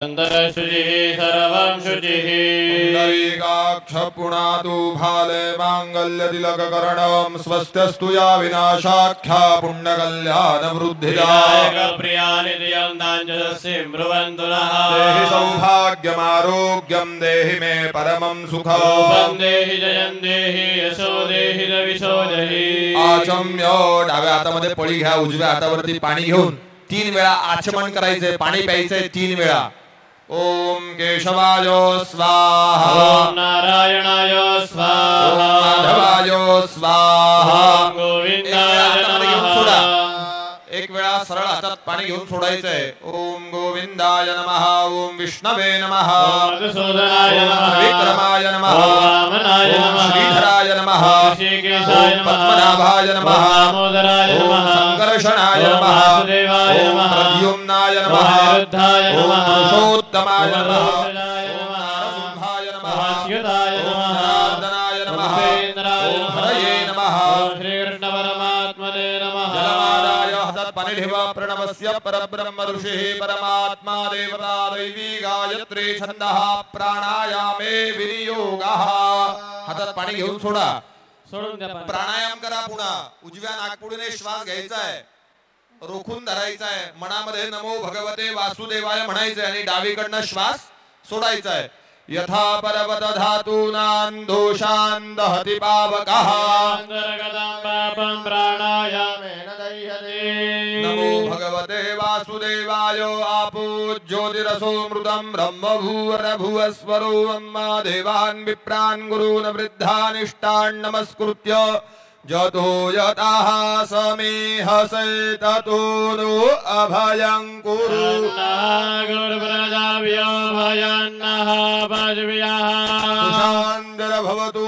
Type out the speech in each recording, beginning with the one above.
शुचिः सर्वं शुचिः पुण्डरीकाक्ष पुनातु भाले माङ्गल्यतिलककरणं स्वस्त्यस्तु या विनाशाख्या पुण्यकल्याणवृद्धिदा प्रियानिधियं दाञ्जस्य ब्रुवन्तु नः देहि सौभाग्यमारोग्यं देहि मे परमं सुखं देहि जयं देहि यशो देहि रविशो देहि आचम्य डाव्या हातामध्ये पळी घ्या उजव्या हातावरती पाणी घेऊन 3 वेळा आचमन करायचंय पाणी प्यायचंय 3 वेळा ओम केशवाय स्वाहा ओम नारायणाय स्वाहा ओम माधवाय स्वाहा ओम गोविंदाय नमः एक वेळा सरळ हातात पाणी घेऊन सोडायचंय ओम गोविंदाय नमः ओम विष्णवे नमः ओम मधुसूदनाय नमः विक्रमाय नमः ओम वामनाय नमः श्रीधराय नमः ऋषिकेशाय नमः पद्मनाभाय नमः दामोदराय नमः संकर्षणाय नमः वासुदेवाय नमः प्रद्युम्नाय नमः अनिरुद्धाय नमः पुरुषोत्तमाय नमः नरसिंहाय नमः अच्युताय नमः नारायणाय नमः भूपेन्द्राय नमः हरये नमः श्रीकृष्ण परमात्मने नमः जलमादाय हसत् पनिधिव प्रणवस्य परब्रह्म ऋषिः परमात्मा देवता दैवी गायत्री छन्दः प्राणायामे विनियोगः हातात पाणी घेऊन सोडा प्राणायाम करा पुन्हा उजव्या नाकपुडीने श्वास घ्यायचा आहे रोखून धरायचा आहे मनामध्ये नमो भगवते वासुदेवाय म्हणायचे आणि डावीकडनं श्वास सोडायचा आहे यथा पर्वत धातूनां दोषान् दहति पावकः अंतर्गतं पापं प्राणायामेन दह्यते नमो भगवते वासुदेवाय आपो ज्योतिरसो मृतं ब्रह्म भूवरभुवस्वरो ब्रह्मा देवान् विप्रान् गुरून् वृद्धानिष्टान् नमस्कृत्य जतो यतः समेहसे ततो नो अभयं कुरु गुरुप्रजाभ्यो भयन्नः पाशव्याः शान्तिर्भवतु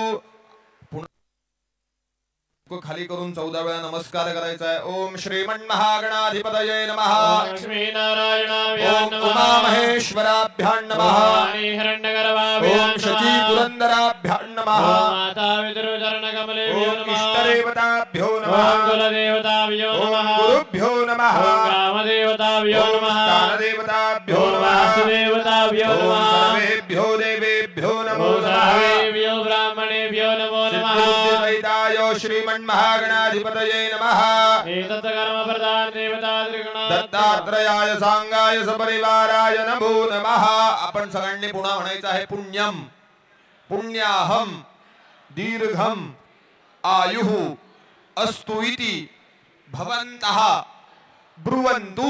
को खाली करून 14 वेळा नमस्कार करायचा आहे ओम श्रीमन्महागणाधिपतये नमः लक्ष्मी नारायणाभ्यो नमः उमा महेश्वराभ्यां नमः हिरण्यगर्भाभ्यो ओम शची पुरंदराभ्यां नमः माता विद्रुचरणकमलेभ्यो ओम नमः इष्टदेवताभ्यो नमः कुलदेवताभ्यो नमः गुरुभ्यो नमः ग्रामदेवताभ्यो नमः स्थानदेवताभ्यो नमः वासुदेवताभ्यो नमः सर्वेभ्यो देवेभ्यो नमो नमः सर्वेभ्यो ब्राह्मणेभ्यो नमो नमः सिद्धिबुद्धिसहिताय श्रीमन्महागणाधिपतये नमः एतत् कर्मप्रदान देवता त्रिगुणा दत्तात्रयाय सांगाय सपरिवाराय नमो नमः आपण सगळ्यांनी पुन्हा म्हणायचं आहे पुण्यम पुण्याहम दीर्घम आयुः अस्तु इति भवन्तः ब्रुवन्तु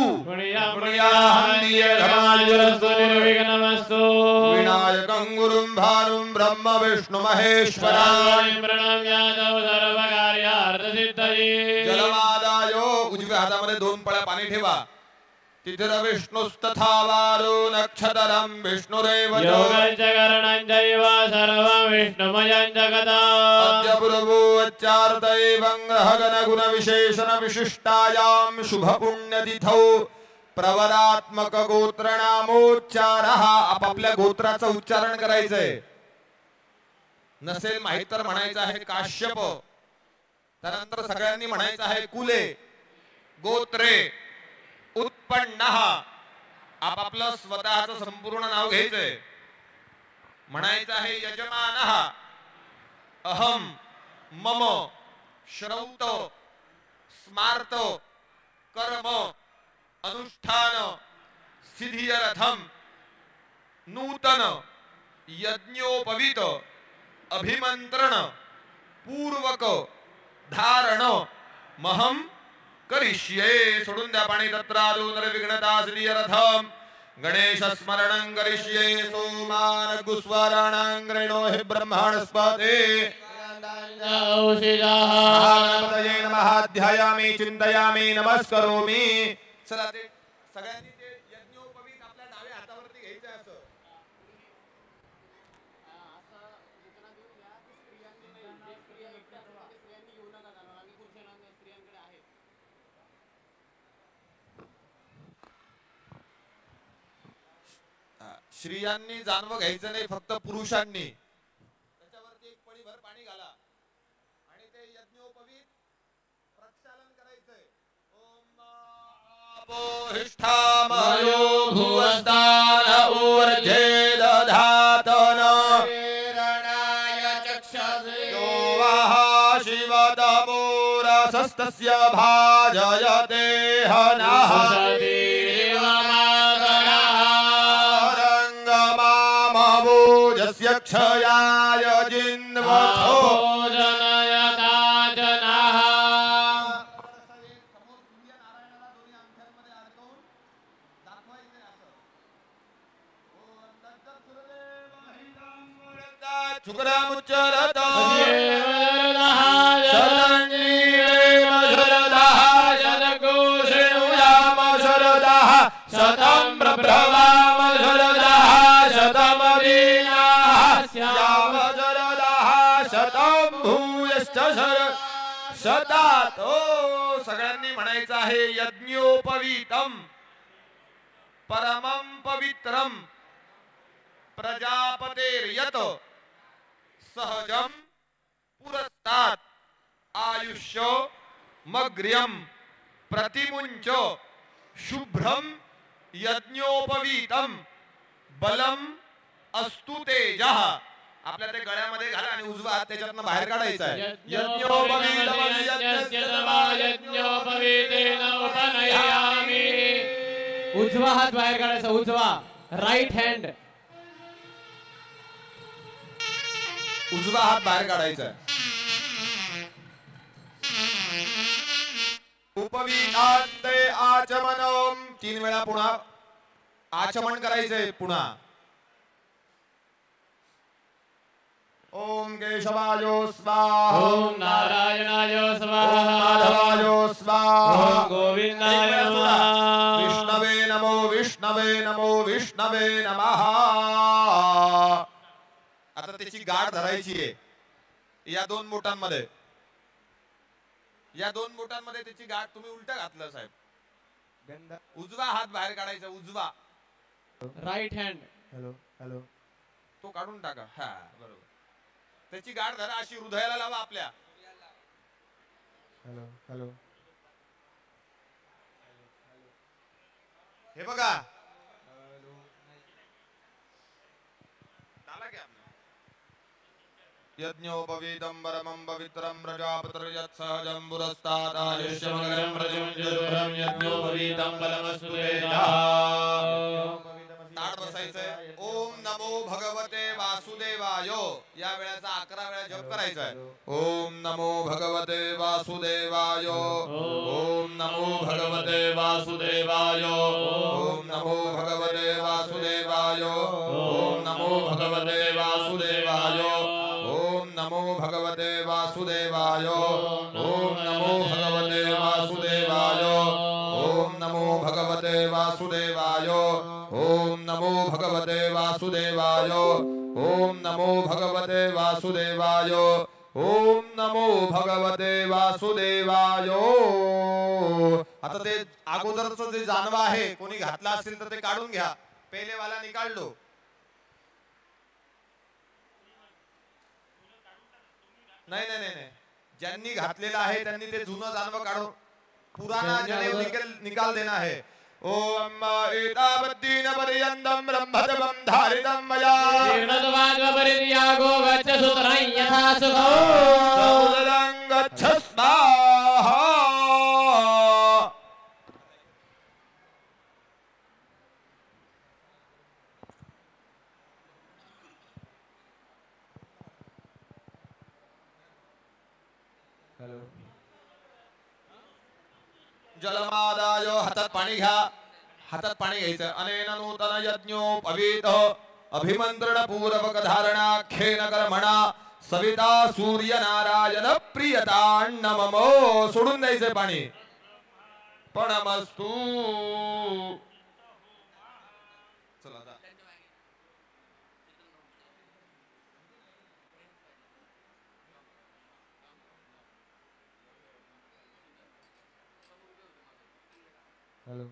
विनायकं गुरुं भानुं ब्रह्म विष्णु महेश्वराय जलमादाय उजव्या हातामध्ये 2 पळ्या पाणी ठेवा तिथे विष्णुस्तथा वारो नक्षत्रं विष्णुरेव योगचरणञ्चैव सर्वं विष्णुमयं जगत् अद्यपूर्वोच्चार्तैवं ग्रहगणगुण विशेषण विशिष्टायां शुभपुण्यतिथौ प्रवरात्मक गोत्रनामोच्चारः आपापल्या गोत्राचं उच्चारण करायचंय नसेल माहित तर म्हणायचं आहे काश्यप त्यानंतर सगळ्यांनी म्हणायचं आहे कुले गोत्रे उत्पन्नः आपापलं स्वतःचं संपूर्ण नाव घ्यायचंय म्हणायचं आहे यजमानः अहम मम श्रौत स्मार्त कर्म अनुष्ठान सिद्धियर्थम नूतन यज्ञोपवीत अभिमंत्रण पूर्वक धारण महम करिष्ये सोडून द्या पाणी तत्रादो निर्विघ्नता श्रीयर्थम गणेश स्मरणं करिष्ये सोमान गुस्वराणांग्रेणो हि ब्रह्माणस्पते गणपतये नमः ध्यायामि चिंतयामि नमस्करोमि चला ते सगळ्यांनी ते यज्ञोपवीत आपल्या डाव्या हातावरती घ्यायचं असं स्त्रियांनी जाणवं घ्यायचं नाही फक्त पुरुषांनी त्याच्यावरती एक पळीभर पाणी घाला आणि ते यज्ञोपवीत प्रक्षालन करायचंय ओम अपोहिष्ठामयो भुवस्तान तस्य भाजयते हनः रङ्गमामवोजस्य क्षयाय जिन्वथो शुक्रमुच्चरत शतं प्रभवाम शरदः शतमदीनाः स्याम शरदः शतं भूयश्च शतातो सगळ्यांनी म्हणायचं आहे यज्ञोपवीतम परमं पवित्रम प्रजापतेर्यत सहजम पुरस्तात् आयुष्य मग्र्यम प्रतिमुंच शुभ्रम यज्ञोपवीतम बलम अस्तु तेजः आपल्या ते गळ्यामध्ये घाला आणि उजवा हात त्याच्यातनं बाहेर काढायचा आहे यज्ञोपवीतम यज्ञोपवीतेन उपनयामि उजवा हात बाहेर काढायचा उजवा राईट हँड उजवा हात बाहेर काढायचा आहे उपवीतान्ते आचमनम 3 वेळा पुन्हा आचमन करायचंय पुन्हा ओम केशवाय स्वाहा ओम नारायणाय स्वाहा ओम माधवाय स्वाहा ओम गोविंदाय नमः विष्णवे नमो विष्णवे नमो विष्णवे नमः आता त्याची गाठ धरायची आहे या 2 बोटांमध्ये त्याची गाठ तुम्ही उलट घातलं साहेब उजवा हात बाहेर काढायचा उजवा राईट हँड हॅलो तो काढून टाका हा बरोबर त्याची गाठ धरा अशी हृदयाला लावा आपल्या हॅलो हे बघा यज्ञोपवीतं परमं पवित्रं प्रजापतिर्यत् सहजं पुरस्तात् आयुष्यमग्रं प्रजमुज्जलं यज्ञोपवीतं बलमस्तु तेजः ताड बसायचंय ओम नमो भगवते वासुदेवाय या वेळेचा 11 वेळा जप करायचा आहे ओम नमो भगवते वासुदेवाय ओम नमो भगवते वासुदेवाय ओम नमो भगवते वासुदेवाय ओम नमो भगवते वासुदेवाय ओम नमो भगवते वासुदेवाय ओम नमो भगवते वासुदेवाय ओम नमो भगवते वासुदेवाय ओम नमो भगवते वासुदेवाय ओम नमो भगवते वासुदेवाय ओम नमो भगवते वासुदेवाय आता ते अगोदरचं जे जानवा आहे कोणी घातला असेल तर ते काढून घ्या पहिले वाला निकाळलो नाही ज्यांनी घातलेला आहे त्यांनी ते जुनं जानवं काढून पुराना जनेऊ निकाल देना है ओम एतावद्दीन पर्यन्तं ब्रह्मजपं धारितं मया जीर्णत्वाद्वपरित्यागो गच्छ सूत्रं यथा सुखो सौदलं गच्छ स्वाहा जलमादाय हातात पाणी घ्या हातात पाणी घ्यायचं अनेन नूतन यज्ञोपवीत अभिमंत्रण पूर्वक धारणाख्येन कर्मणा सविता सूर्य नारायण प्रियतान्नमो सोडून द्यायचं पाणी पणमस्तु चला हॅलो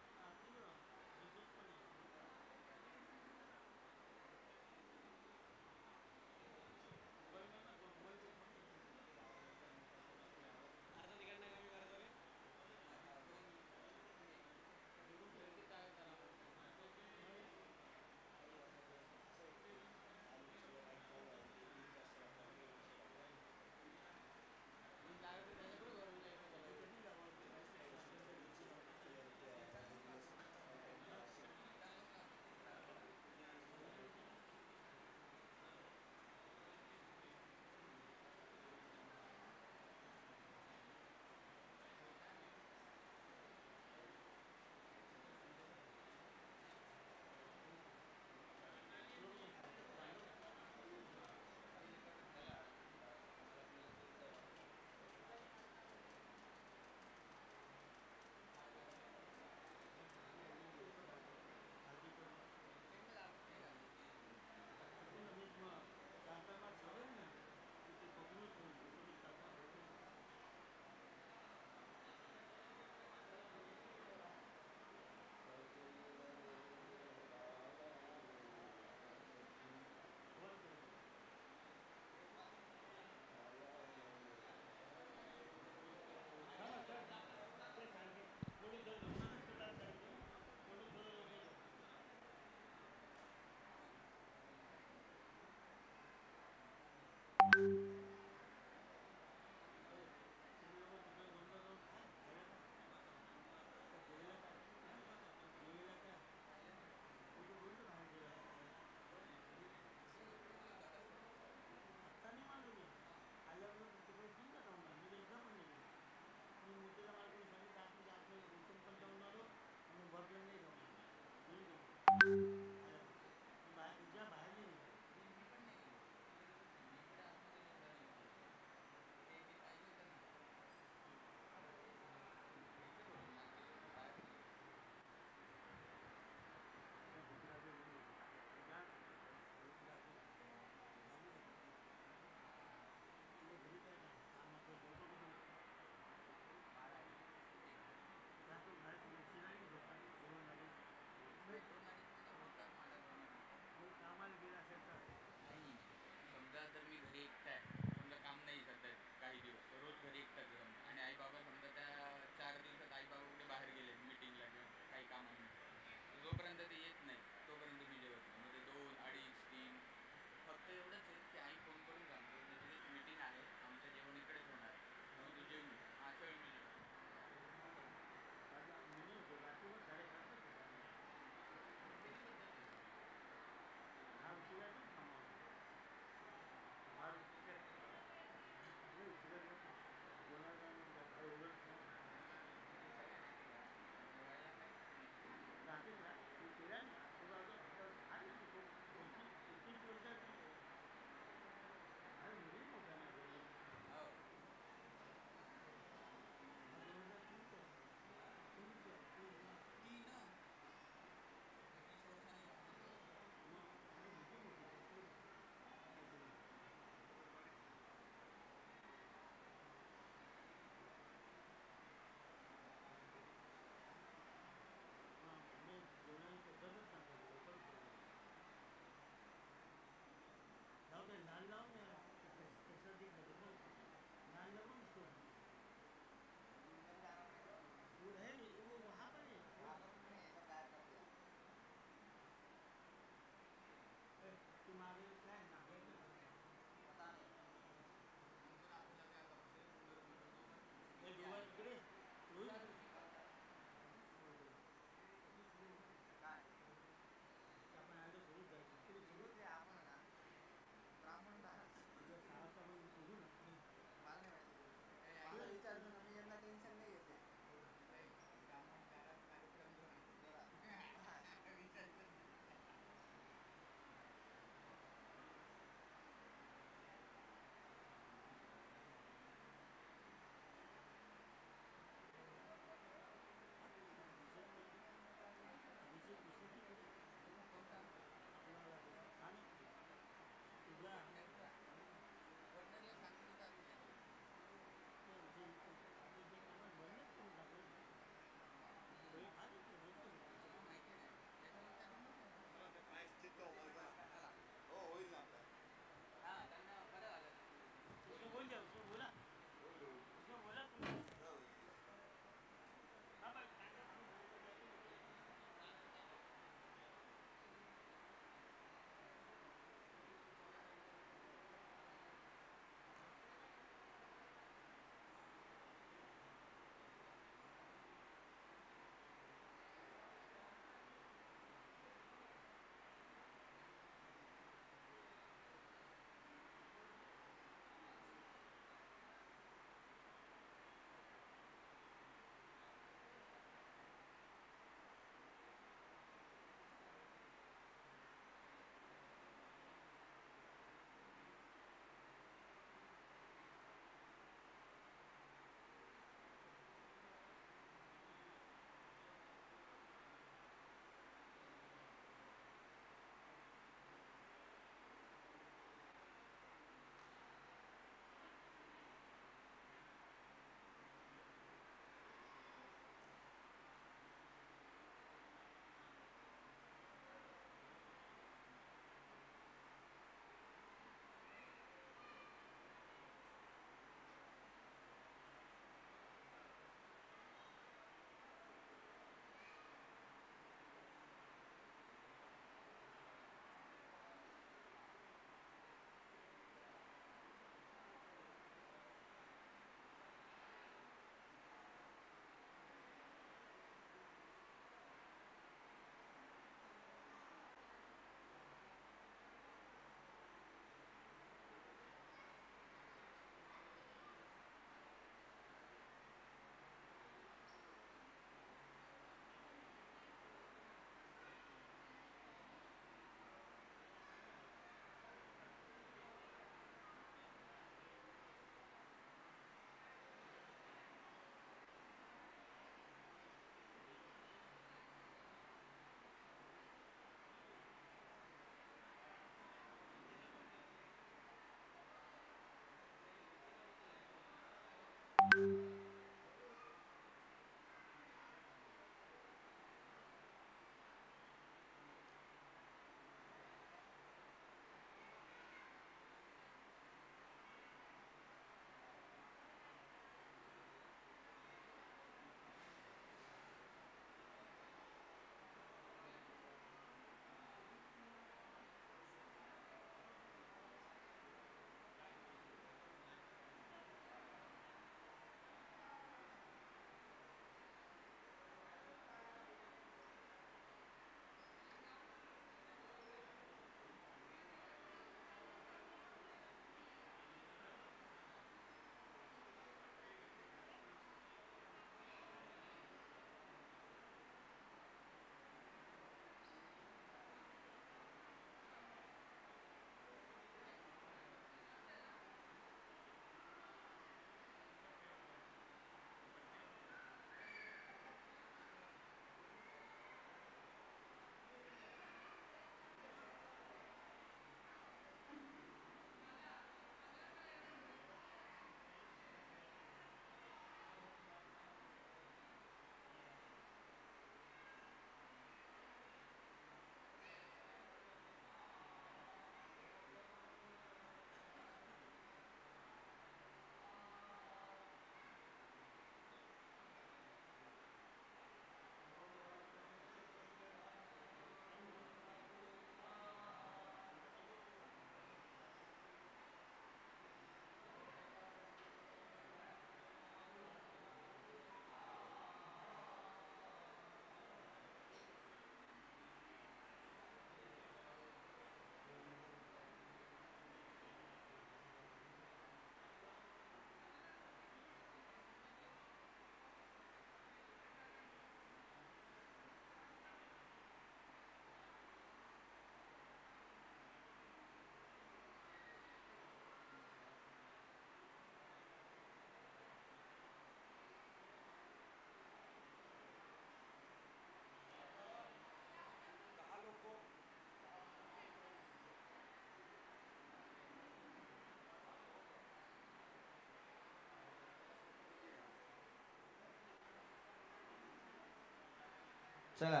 चला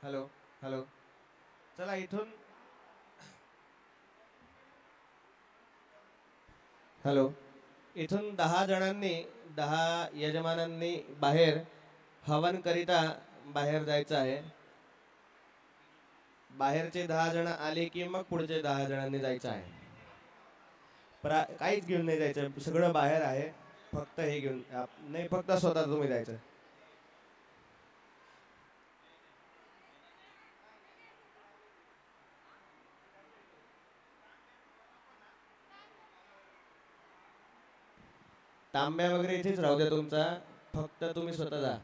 हॅलो हॅलो चला इथून हॅलो इथून 10 जणांनी 10 यजमानांनी बाहेर हवन करिता बाहेर जायचं आहे. बाहेरचे 10 जण आले की मग पुढचे 10 जणांनी जायचं आहे. काहीच घेऊन नाही जायचं, सगळं बाहेर आहे. फक्त हे घेऊन नाही, फक्त स्वतः तुम्ही जायचं. तांब्या वगैरे इथेच राहू द्या तुमचा, फक्त तुम्ही स्वतः जा.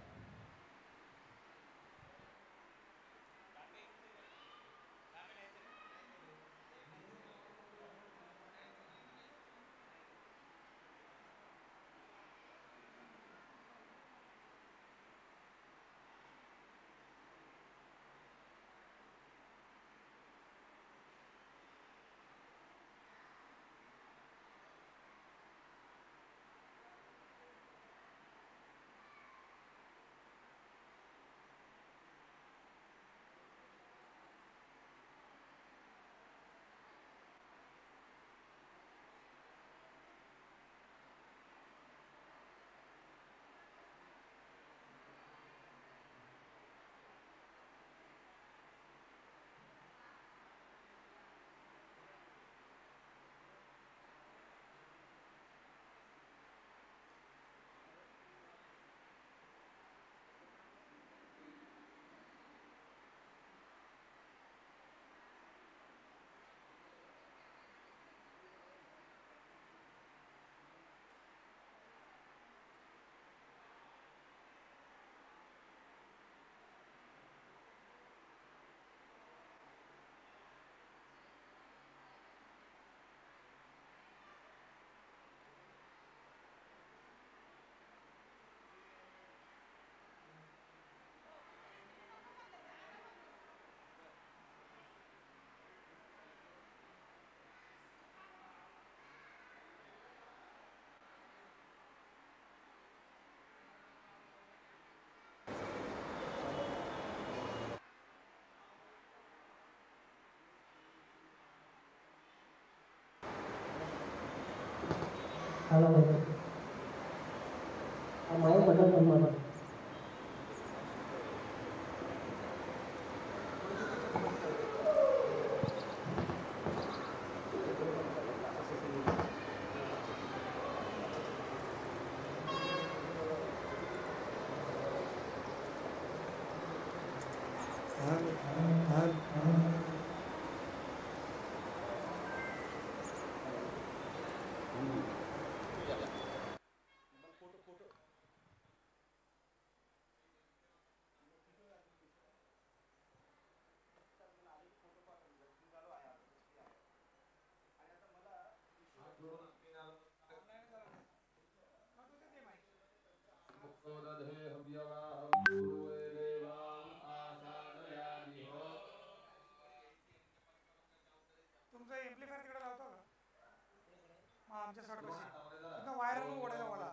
तुमचा एम्प्लिफायर तिकडे लावतो का? मग आमच्या साईडपाशी वायर ओढायला मला.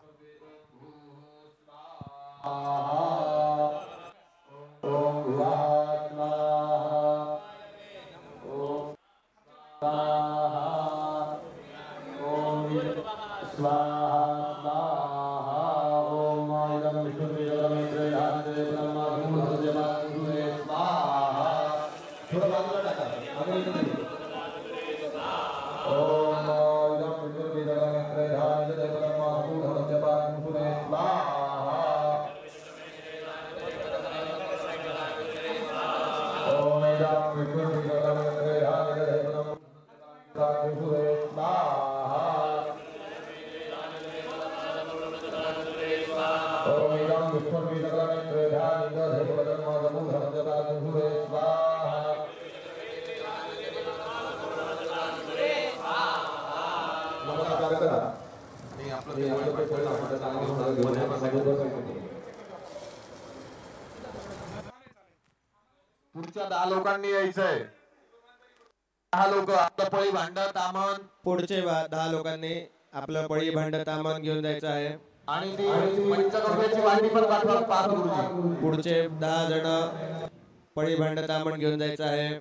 पुढच्या 10 लोकांनी यायचंय. 10 लोक आपलं पळी भांड तामण. पुढचे 10 लोकांनी आपलं पळी भांड तामान घेऊन जायचं आहे. आणि ती पंचगव्याची वाटी पण पाठवा पाच गुरुजी. पुढचे 10 जण पळी भांड तांबण घेऊन जायचं आहे.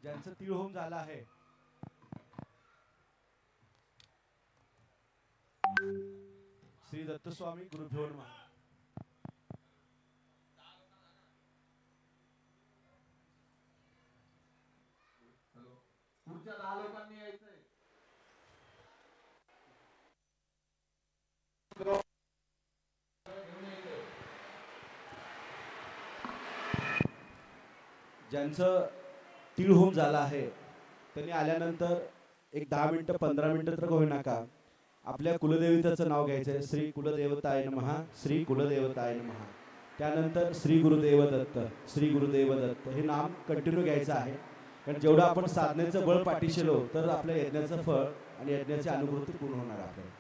ज्यांचं तीळ होम झालं आहे श्री दत्तस्वामी गुरुभ्यो नमः. पुढच्या 10 लोकांनी यायचंय. ज्यांचं तीळ होम झाला आहे त्यांनी आल्यानंतर एक 10 मिनिटं 15 मिनिटं तर होईना का आपल्या कुलदेवतेचं नाव घ्यायचंय. श्री कुलदेवताय नमः, श्री कुलदेवताय नमः. त्यानंतर श्री गुरुदेव दत्त, श्री गुरुदेव दत्त हे नाम कंटिन्यू घ्यायचं आहे. कारण जेवढं आपण साधनेचं बळ पाठीशीलो तर आपल्या यज्ञाचं फळ आणि यज्ञाची अनुभूती पूर्ण होणार आपल्याला.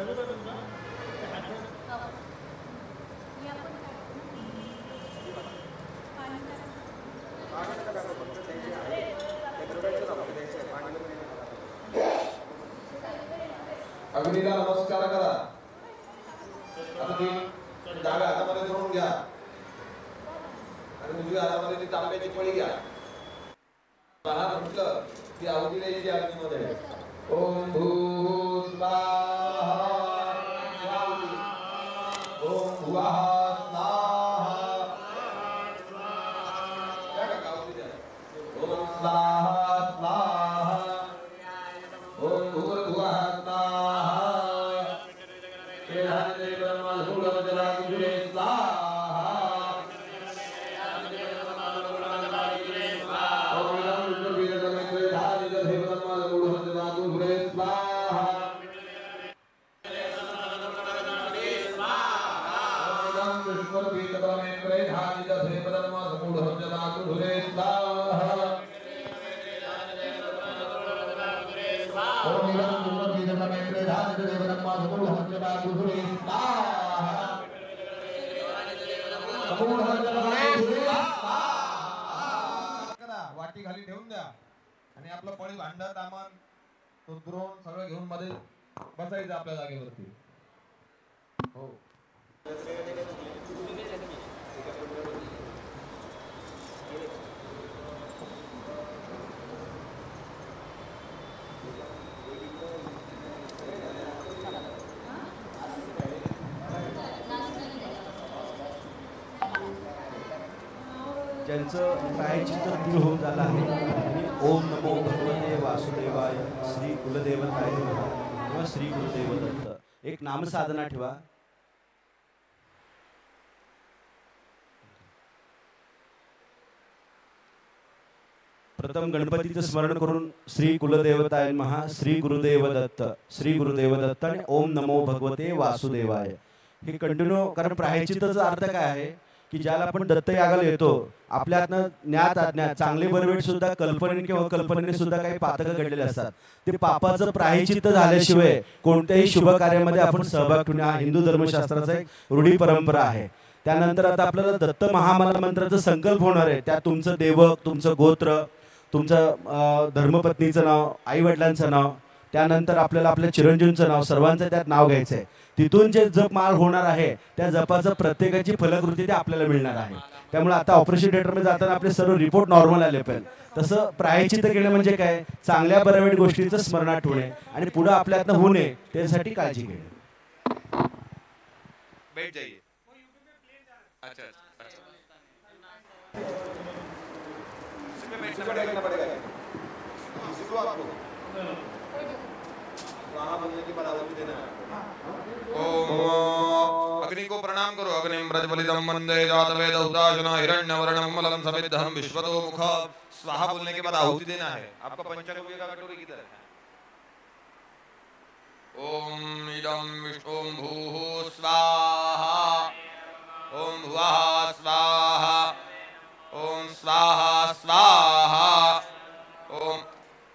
अग्नीला नमस्कार करा. आता ती डाव्या हातामध्ये धरून घ्या आणि उजव्या हातामध्ये ती तांब्याची पळी घ्या. पहा म्हटलं ती आहुती द्यायची अग्नीमध्ये. ओम भू स्वाहा ओम भुवः स्वाहा. त्या का आहुती द्या. ओम स्वाहा स्वाहा ओम भूर्भुवः स्वाहा. तेधाने ब्रह्मधूढमजलाकुले स्वाहा. ओम नमो विष्णुवीरगमे धानि दधे ब्रह्मधूढमजलाकुले स्वाहा. ओम नमो विष्णुवीरगमे धानि दधे ब्रह्मधूढमजलाकुले स्वाहा. ओम नमो विष्णुवीरगमे धानि दधे ब्रह्मधूढमजलाकुले स्वाहा. वाटी खाली ठेवून द्या आणि आपलं पळी भांड तामान तो द्रोण सगळं घेऊन मध्ये बसायचं आपल्या जागेवरती. हो ज्यांचं प्रायश्चित्त तीळ होऊन झालं आहे आणि ओम नमो भगवते वासुदेवाय श्री कुलदेवताय नमः किंवा श्री गुरुदेव दत्त एक नामसाधना ठेवा. प्रथम गणपतीचं स्मरण करून श्री कुलदेवताय नमः श्री गुरुदेव दत्त श्री गुरुदेव दत्त आणि ओम नमो भगवते वासुदेवाय हे कंटिन्यू. कारण प्रायश्चित्ताचा अर्थ काय आहे की ज्याला आपण दत्त यागाला येतो आपल्यातनं ज्ञात अज्ञात चांगले बरवेट सुद्धा कल्पनेने किंवा कल्पनेने सुद्धा काही पातकं घडलेले असतात. ते पापाचं प्रायश्चित्त झाल्याशिवाय कोणत्याही शुभ कार्यामध्ये आपण सहभाग घेऊन हा हिंदू धर्मशास्त्राचा एक रूढी परंपरा आहे. त्यानंतर आता आपल्याला दत्त महामंत्राचा संकल्प होणार आहे. त्यात तुमचं देवक तुमचं गोत्र तुमचं धर्मपत्नीचं नाव आई वडिलांचं नाव त्यानंतर आपल्याला आपल्या चिरंजीवांचं नाव सर्वांचं त्यात नाव घ्यायचं आहे. तिथून जे जप माळ होणार आहे त्या जपाचं प्रत्येकाची फलकृती ते आपल्याला मिळणार आहे. त्यामुळे आता ऑपरेशन थिएटरमध्ये जाताना आपले सर्व रिपोर्ट नॉर्मल आले पाहिजे. तसं प्रायश्चित्त केलं म्हणजे काय चांगल्या बऱ्या वाईट गोष्टीचं स्मरणात ठेवणे आणि पुढे आपल्यातनं होऊ नये त्यासाठी काळजी घेणे. बैठ जाइए. अच्छा बैठना पड़ेगा. इसको आपको वहाँ बोलने की बाद आहुति देना है. ओम अग्नि को प्रणाम करो. अग्निम प्रज्वलितम वंदे जातवेद उदाशना हिरण्यवर्णम मलम समिद्धम विश्वतो मुख. स्वाहा बोलने के बाद आहुति देना है. आपका पंचगव्य का कटोरी किधर है? ओम इदं विष्णुं भूः स्वाहा ओम भुवः स्वाहा ओम स्वाहा स्वाहा ओम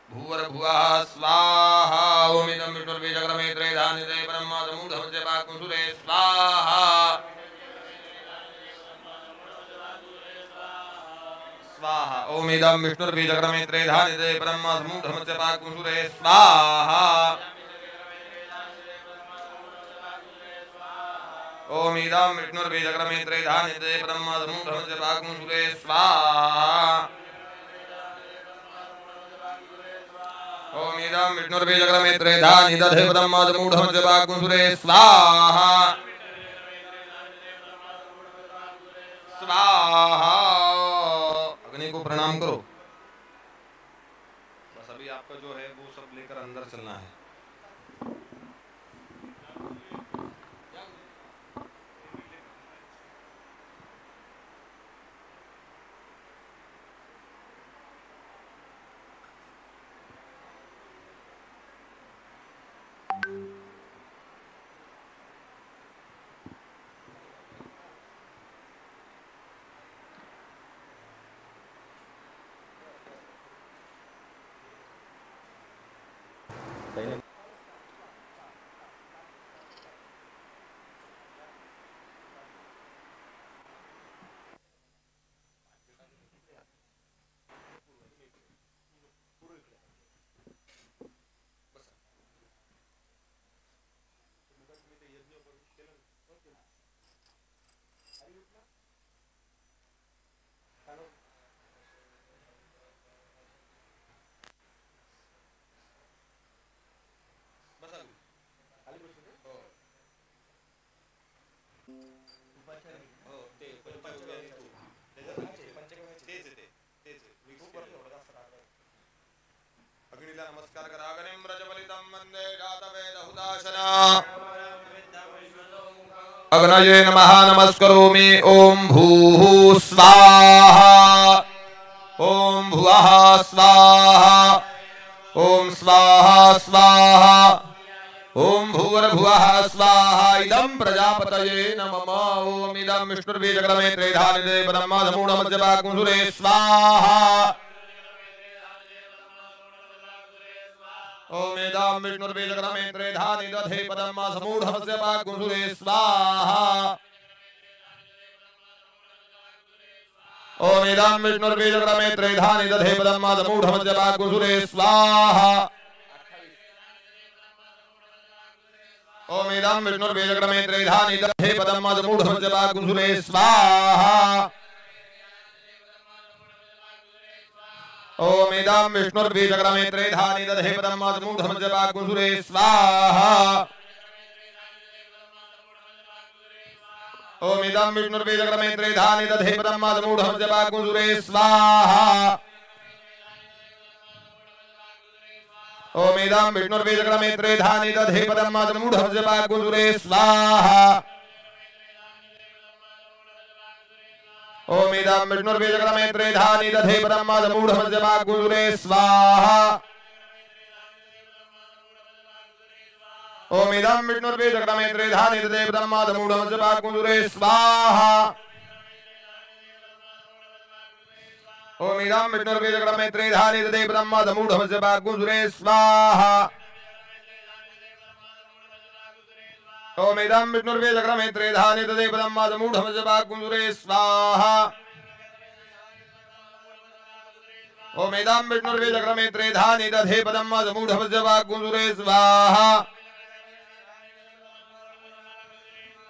भूर्भुवः स्वाहा. ओम इदं विष्णुर्बीजक्रमे त्रयधान्यते ब्रह्मसमूढमस्य पाकुसुरे स्वाहा स्वाहा. ओम इदं विष्णुर्बीजक्रमे त्रयधान्यते ब्रह्मसमूढमस्य पाकुसुरे स्वाहा. ओम इदं विष्णुर्बीजक्रमे त्रयधान्यते ब्रह्मसमूढमस्य पाकुसुरे स्वाहा. ओम इदं विष्णुर्बीजक्रमे त्रयधान्यते ब्रह्मसमूढमस्य पाकुसुरे स्वाहा स्वाहा. अग्नि को प्रणाम करो. बस अभी आपका जो है वो सब लेकर अंदर चलना है. नमस्कार करागनिं व्रजबलितं वन्दे जातवेदहुदाशना अग्नये नमः नमस्करोमि ॐ भूः स्वाहा ॐ भुवः स्वाहा ॐ स्वाहा स्वाहा ॐ भूर्भुवः स्वाहा इदं प्रजापतये नमः ॐ इदं विष्णुर्बीजक्रमे त्रिधानिदे ब्रह्मधमूढमध्यभागुंसुरे स्वाहा ॐ इदं विष्णुर्बीजक्रमे त्रिधानिदधे ब्रह्मधमूढमध्यभागुंसुरे स्वाहा ॐ इदं विष्णुर्बीजक्रमे त्रिधानिदधे ब्रह्मधमूढमध्यभागुंसुरे स्वाहा ॐ इदं विष्णुर्बीजक्रमे त्रिधानिदधे पदमदमूढमध्यभागुंसुरे स्वाहा ॐ इदं विष्णुर्बीजक्रमे त्रिधानिदधे पदमदमूढमध्यभागुंसुरे स्वाहा ॐ इदं विष्णुर्बीजक्रमे त्रिधानिदधे पदमदमूढमध्यभागुंसुरे स्वाहा ॐ इदं विष्णुर्बीजक्रमे त्रिधानिदधे पदमदमूढमध्यभागुंसुरे स्वाहा ॐ इदं विष्णुर्बीजक्रमे त्रिधानिदधे पदमदमूढमध्यभागुंसुरे स्वाहा ॐ इदं विष्णुर्बीजक्रमे त्रिधानिदधे पदमदमूढमध्यभागुंसुरे स्वाहा ॐ इदं विष्णुर्बीजक्रमे त्रिधानिदधे पदमदमूढमध्यभागुंसुरे स्वाहा ॐ इदं विष्णुर्बीजक्रमे त्रिधानिदधे पदमदमूढमध्यभागुंसुरे स्वाहा ॐ इदं विष्णुर्बीजक्रमे त्रिधानिदधे पदमदमूढमध्यभागुंसुरे स्वाहा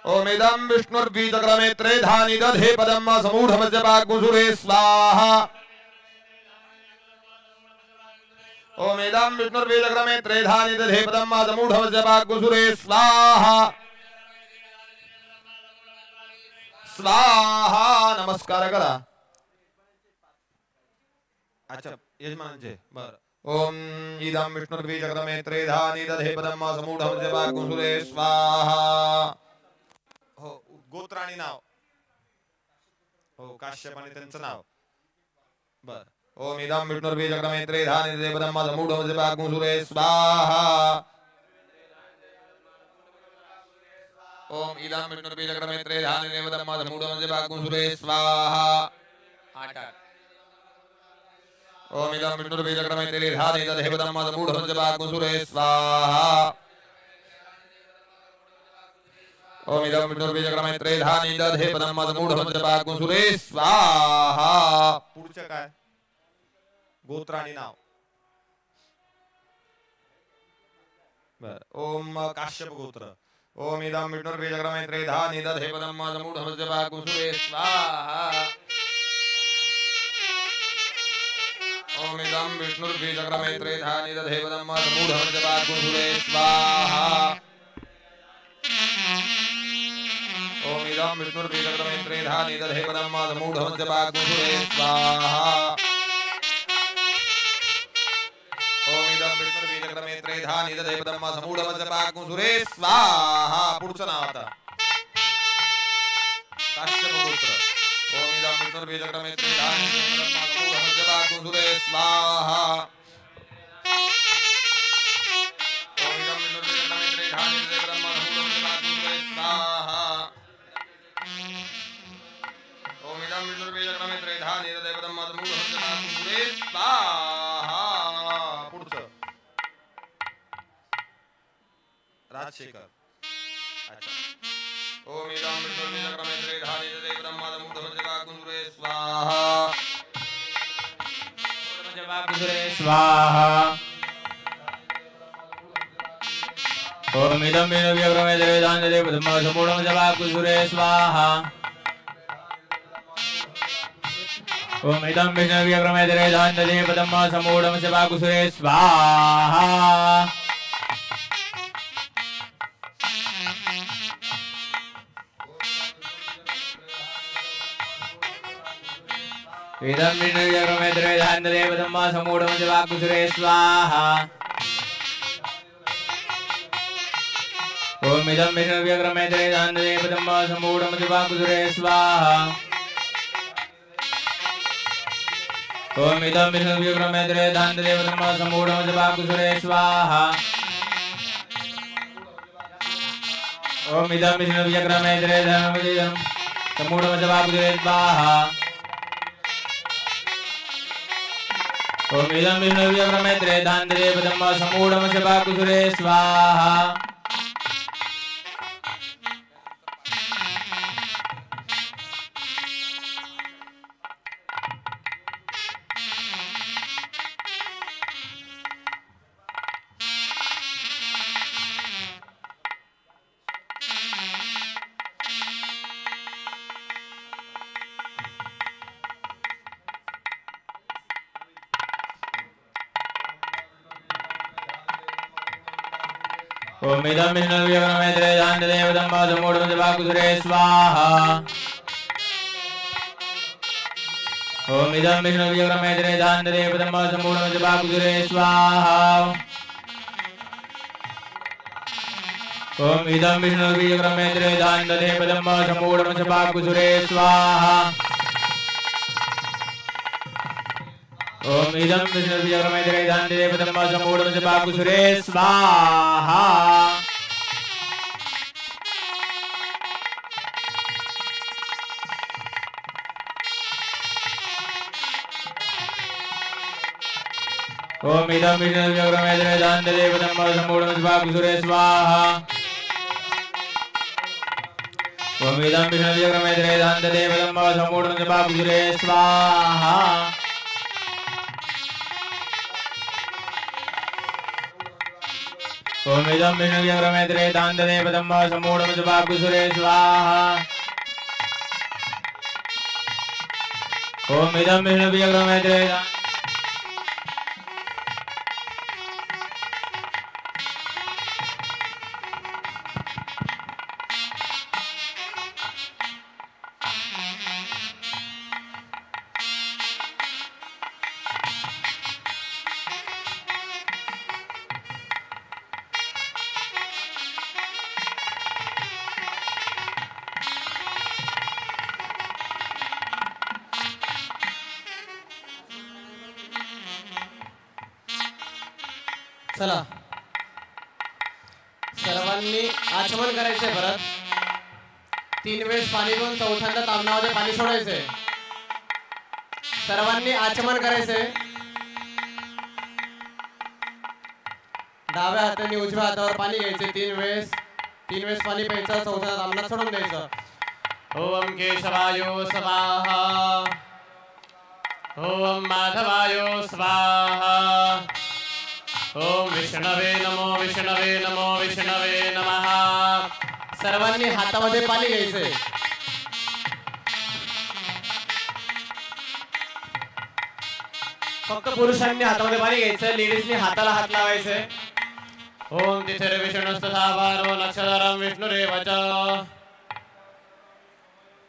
ॐ इदं विष्णुर्बीजक्रमे त्रिधानिदधे पदमदमूढमध्यभागुंसुरे स्वाहा ॐ इदं विष्णुर्बीजक्रमे त्रिधानिदधे पदमदमूढमध्यभागुंसुरे स्वाहा स्वाहा नमस्कार करा अच्छा यजमानांचे बर ॐ इदं विष्णुर्बीजक्रमे त्रिधानिदधे पदमदमूढमध्यभागुंसुरे स्वाहा हो गोत्र आणि नाव हो काश्यप आणि त्यांचं नाव बर ॐ इदं विष्णुर्बीजक्रमे त्रिधानिदधे पदमदमूढमध्यभागुंसुरे स्वाहा ॐ इदं विष्णुर्बीजक्रमे त्रिधानिदधे पदमदमूढमध्यभागुंसुरे स्वाहा ॐ इदं विष्णुर्बीजक्रमे त्रिधानिदधे पदमदमूढमध्यभागुंसुरे स्वाहा ॐ इदं विष्णुर्बीजक्रमे त्रिधानिदधे पदमदमूढमध्यभागुंसुरे स्वाहा पुढचं काय गोत्र आणि नाव बर ओम काश्यप गोत्र ओम इदं विष्णुर्बीजक्रमे त्रिधानिदधे पदमदमूढमध्यभागुंसुरे स्वाहा ओम इदं विष्णुर्बीजक्रमे त्रिधानिदधे पदमदमूढमध्यभागुंसुरे स्वाहा ओम इदं विष्णुर्बीजक्रमे त्रिधानिदधे पदमदमूढमध्यभागुंसुरे स्वाहा ओम इदं विष्णुर्बीजक्रमे त्रिधानिदधे पदमदमूढमध्यभागुंसुरे स्वाहा पुढचं नाव आता काश्यप गोत्र ओम इदं विष्णुर्बीजक्रमे त्रिधानिदधे पदमदमूढमध्यभागुंसुरे स्वाहा ओम इदं विष्णुर्बीजक्रमे त्रिधानिदधे पदमदमूढमध्यभागुंसुरे स्वाहा ओम इदं विष्णुर्बीजक्रमे त्रिधानिदधे पदमदमूढमध्यभागुंसुरे स्वाहा पुढचं राजशेखर अच्छा ओम इदं विष्णुर्बीजक्रमे त्रिधानिदधे पदमदमूढमध्यभागुंसुरे स्वाहा स्वाहा ओम इदं विष्णुर्बीजक्रमे त्रिधानिदधे पदमदमूढमध्यभागुंसुरे स्वाहा ओम इदं विष्णुर्बीजक्रमे त्रिधानिदधे पदमदमूढमध्यभागुंसुरे स्वाहा इदं विष्णुव्यग्रमेत्रे धान्यदेवतं वा समूढमजवाकुसुरे स्वाहा ओम इदं विष्णुव्यग्रमेत्रे धान्यदेवतं वा समूढमजवाकुसुरे स्वाहा ओम इदं विष्णुव्यग्रमेत्रे धान्यदेवतं वा समूढमजवाकुसुरे स्वाहा ओम इदं विष्णुव्यग्रमेत्रे धान्यदेवतं समूढमजवाकुसुरे स्वाहा ओम इदं विष्णुव्यग्रमेत्रे धान्यदेवतं वा समूढमजवाकुसुरे स्वाहा ओम इदं विष्णुव्यग्रमेत्रे धान्यदेवतं वा समूढमजवाकुसुरे स्वाहा ओम इदं विष्णुव्यग्रमेत्रे धान्यदेवतं वा समूढमजवाकुसुरे स्वाहा ओम इदं विष्णुव्यग्रमेत्रे धान्यदेवतं वा समूढमजवाकुसुरे स्वाहा ओम इदं विष्णुव्यग्रमेत्रे धान्यदेवतं वा समूढमजवाकुसुरे स्वाहा ओम इदं विष्णुव्यग्रमेत्रे धान्यदेवतं वा समूढमजवाकुसुरे स्वाहा ओम इदं विष्णुव्यग्रमेत्रे धान्यदेवतं वा समूढमजवाकुसुरे स्वाहा ओम इदं विष्णुव्यग्रमेत्रे धान्यदेवतं वा समूढमजवाकुसुरे स्वाहा ओम इदं विष्णुव्यग्रमेत्रे चला सर्वांनी आचमन करायचंय परत 3 वेळेस पाणी घेऊन चौथ्यांदा तामणामध्ये पाणी सोडायचंय सर्वांनी आचमन करायचंय डाव्या हाताने उजव्या हातावर पाणी घ्यायचे 3 वेळेस पाणी प्यायचं चौथ्या तामणात सोडून द्यायचं ओम केशवायो स्वाहा ओम माधवायो स्वाहा ओम विष्णवे नमो विष्णवे नमो विष्णवे नमः सर्वांनी हातामध्ये पाणी घ्यायचंय फक्त पुरुषांनी हातामध्ये पाणी घ्यायचं लेडीजनी हाताला हात लावायचे ओम तिथे विष्णुस्तथा वारो नक्षत्रम विष्णुरेव च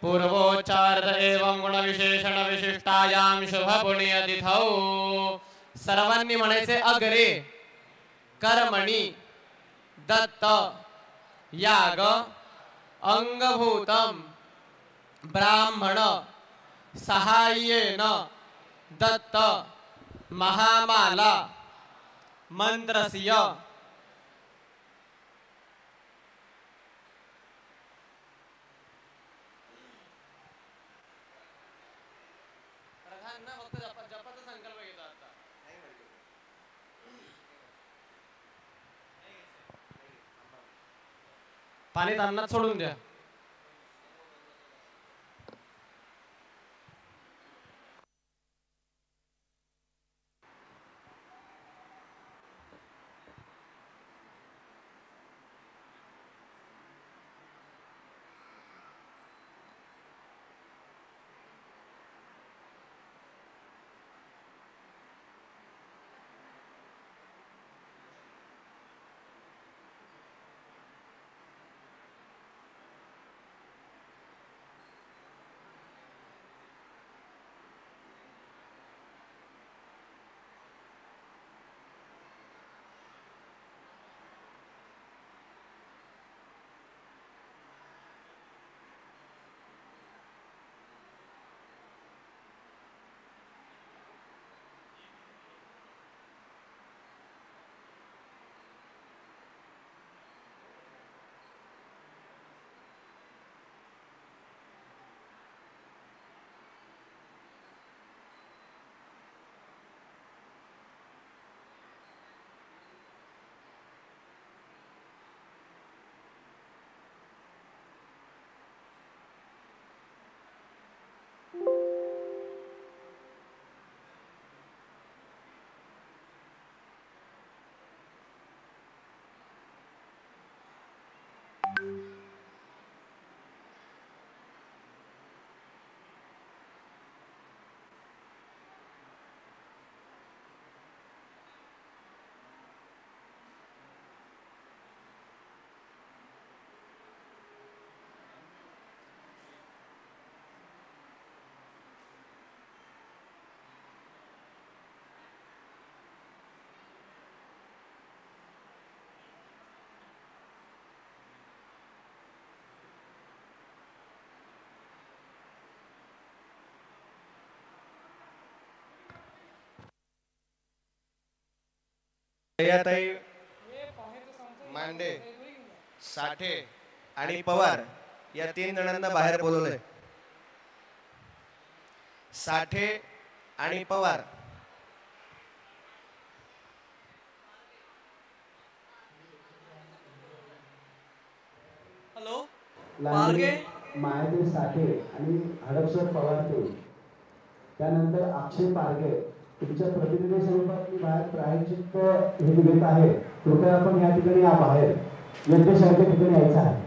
पूर्वोच्चारत एवं गुण विशेषण विशिष्टायाम शुभ पुण्य तिथौ सर्वांनी म्हणायचे अग्रे कर्मणि दत्त याग अंगभूतम ब्राह्मण सहाय्येन दत्त महामाला मंत्रस्य प्रधान ना फक्त जपाचा संकल्प घेतो आता पाणी तामणात सोडून द्या जयाताई मांडे, साठे आणि पवार या 3 जणांना बाहेर बोलवलंय. साठे आणि पवार. हॅलो मार्गे मायादेव साठे आणि हडपसर पवार ते त्यानंतर अक्षय पारगे तुमच्या प्रतिनिधी स्वरूपात मी बाहेर प्रायश्चित्त हे घेत आहे. कृपया आपण या ठिकाणी या बाहेर यज्ञशाळेच्या ठिकाणी यायचं आहे.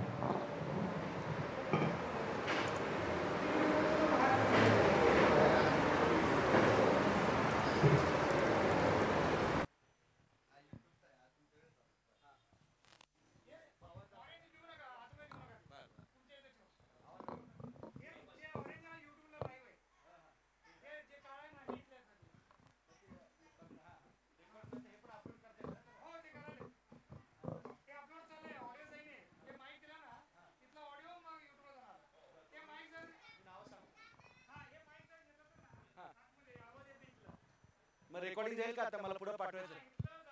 रेकॉर्डिंग जाईल का आता? मला पुढे पाठवायचं.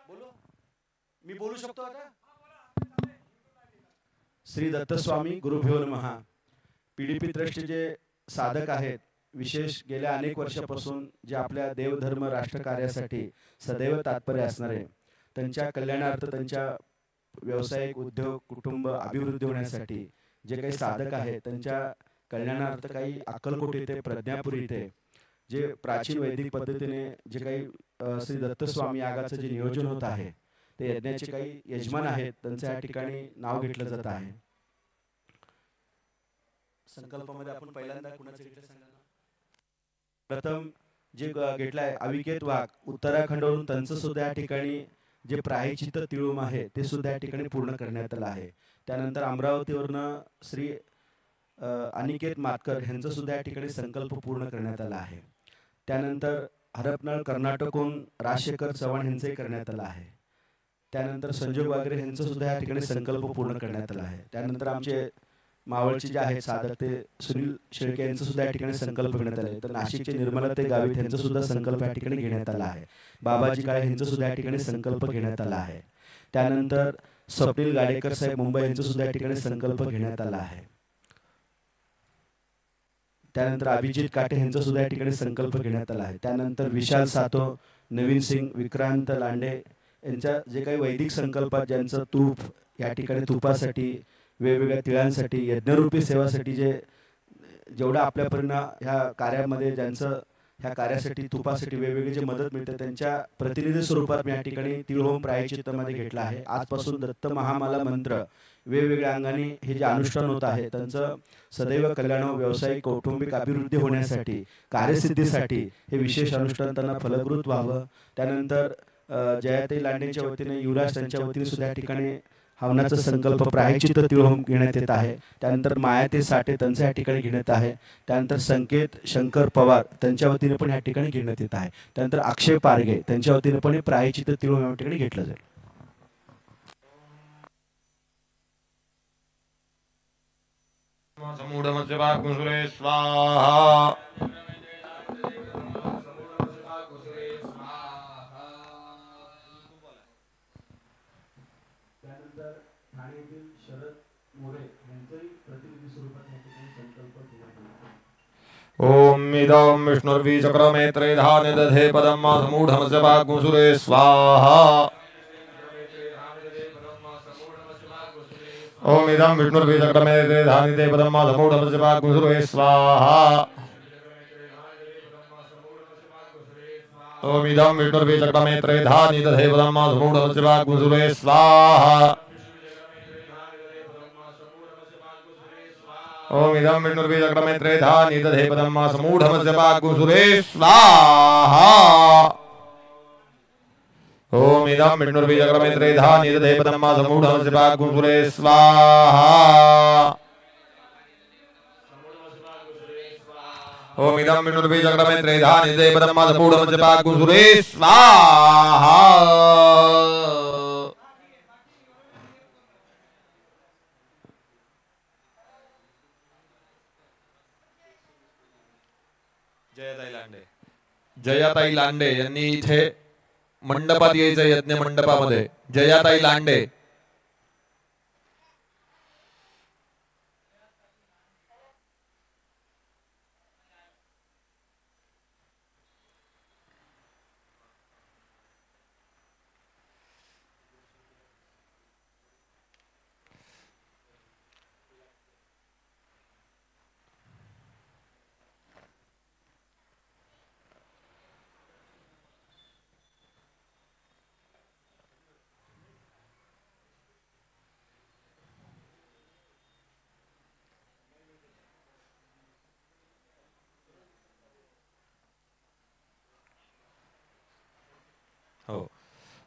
बोलू मी बोलू शकतो आता? श्री दत्तस्वामी गुरुभ्यो नमः. पीडीपी ट्रस्टचे जे साधक आहेत, विशेष गेल्या अनेक वर्षापासून जे आपल्या देवधर्म राष्ट्रकार्यासाठी सदैव तात्पर्य असणारे, त्यांच्या कल्याणार्थ, त्यांच्या व्यावसायिक उद्योग कुटुंब अभिवृद्धी होण्यासाठी जे काही साधक आहेत, त्यांच्या कल्याणार्थ काही अक्कलकोट येथे, प्रज्ञापूर येथे जे प्राचीन वैदिक पद्धतीने जे काही श्री दत्तस्वामी यागाचं जे नियोजन होत आहे, ते यज्ञाचे काही यजमान आहेत, त्यांचं या ठिकाणी नाव घेतलं जात आहे. संकल्पामध्ये आपण पहिल्यांदा कुणाचं घेतलं सांगा. प्रथम जे घेतलाय अविकेत वाघ उत्तराखंडवरून, त्यांचं सुद्धा या ठिकाणी जे प्रायश्चित्त तिळूम आहे ते सुद्धा या ठिकाणी पूर्ण करण्यात आलं आहे. त्यानंतर अमरावतीवरनं श्री अनिकेत मातकर यांचं सुद्धा या ठिकाणी संकल्प पूर्ण करण्यात आला आहे. त्यानंतर हरपनळ कर्नाटकहून राजशेखर चव्हाण यांचंही करण्यात आलं आहे. त्यानंतर संजोग वागरे यांचं सुद्धा या ठिकाणी संकल्प पूर्ण करण्यात आला आहे. त्यानंतर आमचे मावळचे जे आहेत साधक ते सुनील शेळके यांचं सुद्धा या ठिकाणी संकल्प घेण्यात आला आहे. तर नाशिकचे निर्मला ते गावित यांचा सुद्धा संकल्प या ठिकाणी घेण्यात आला आहे. बाबाजी काळे यांचा सुद्धा या ठिकाणी संकल्प घेण्यात आला आहे. त्यानंतर स्वप्नील गाडेकर साहेब मुंबई यांचा सुद्धा या ठिकाणी संकल्प घेण्यात आला आहे. त्यानंतर अभिजित काटे यांचा सुद्धा या ठिकाणी संकल्प घेण्यात आला आहे. त्यानंतर विशाल सातो, नवीन सिंग, विक्रांत लांडे यांच्या जे काही वैदिक संकल्पात ज्यांचं तूप या ठिकाणी तुपासाठी, वेगवेगळ्या तिळांसाठी, यज्ञरूपी सेवासाठी जेवढं आपल्यापर्यंत ह्या कार्यामध्ये ज्यांचं ह्या कार्यासाठी तुपासाठी वेगवेगळी जे मदत मिळते, त्यांच्या प्रतिनिधी स्वरूपात मी या ठिकाणी तिळहोम प्रायश्चित्तामध्ये घेतला आहे. आजपासून दत्त महामाला मंत्र वेगवेगळ्या अंगाने हे जे अनुष्ठान होत आहे, त्यांचं सदैव कल्याण, व्यावसायिक कौटुंबिक अभिवृद्धी होण्यासाठी, कार्यसिद्धीसाठी हे विशेष अनुष्ठान त्यांना फलकृत व्हावं. त्यानंतर जयाताई लांडेंच्या वतीने, युवराज त्यांच्या वतीने सुद्धा या ठिकाणी हवनाचा संकल्प प्रायश्चित्त तिळहोम घेण्यात येत आहे. त्यानंतर मायाते साठे त्यांच्या या ठिकाणी घेण्यात आहे. त्यानंतर संकेत शंकर पवार त्यांच्या वतीने पण या ठिकाणी घेण्यात येत आहे. त्यानंतर अक्षय पारगे त्यांच्या वतीने पण प्रायश्चित्त तिळहोम या ठिकाणी घेतलं जाईल. स्वाहा. ओम इदं विष्णुर्विचक्रमे त्रिधानि दधे पदं मासमूढमस्य वाग्मुसुरे स्वाहा. ओम इदं विष्णुर्विचक्रमे त्रिधानि दधे पदं मासमूढमस्य वाग्मुसुरे स्वाहा. ओम इदं विष्णुर्विचक्रमे त्रिधानि दधे पदं मासमूढमस्य वाग्मुसुरे स्वाहा. ओम इदं विष्णुर्विचक्रमे त्रिधानि दधे पदं मासमूढमस्य वाग्मुसुरे स्वाहा. ओम इदं विष्णुर्विचक्रमे त्रिधानि दधे पदं मासमूढमस्य वाग्मुसुरे स्वाहा. ओम इदं विष्णुर्विचक्रमे त्रिधानि दधे पदं मासमूढमस्य वाग्मुसुरे स्वाहा. जयाताई लांडे यांनी इथे मंडपात यायचं यज्ञ मंडपामध्ये. जयाताई लांडे.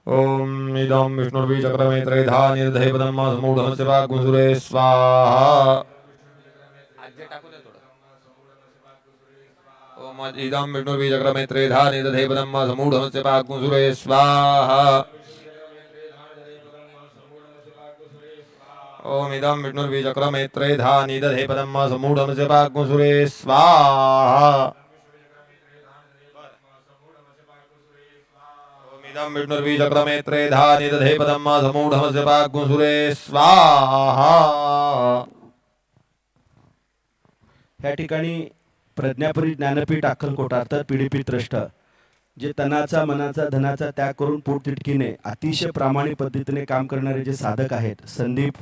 ओम इदं विष्णुर्विचक्रमे त्रैधा निर्धयपदं समूढमस्य वाग्मुसुरे स्वाहा. ओम इदं विष्णुर्विचक्रमे त्रैधा निर्धयपदं समूढमस्य वाग्मुसुरे स्वाहा. ओम इदं विष्णुर्विचक्रमे त्रैधा निर्धयपदं समूढमस्य वाग्मुसुरे स्वाहा. विष्णुर्विचक्रमे त्रैधा निदधे पदं समूढमस्य वाग्मुसुरे स्वाहा. या ठिकाणी प्रज्ञापुरी ज्ञानपीठ अक्कलकोट अर्थात पीडीपी ट्रस्ट जे तनाचा मनाचा धनाचा त्याग करून पोटतिडकीने अतिशय प्रामाणिक पद्धतीने काम करणारे जे साधक आहेत, संदीप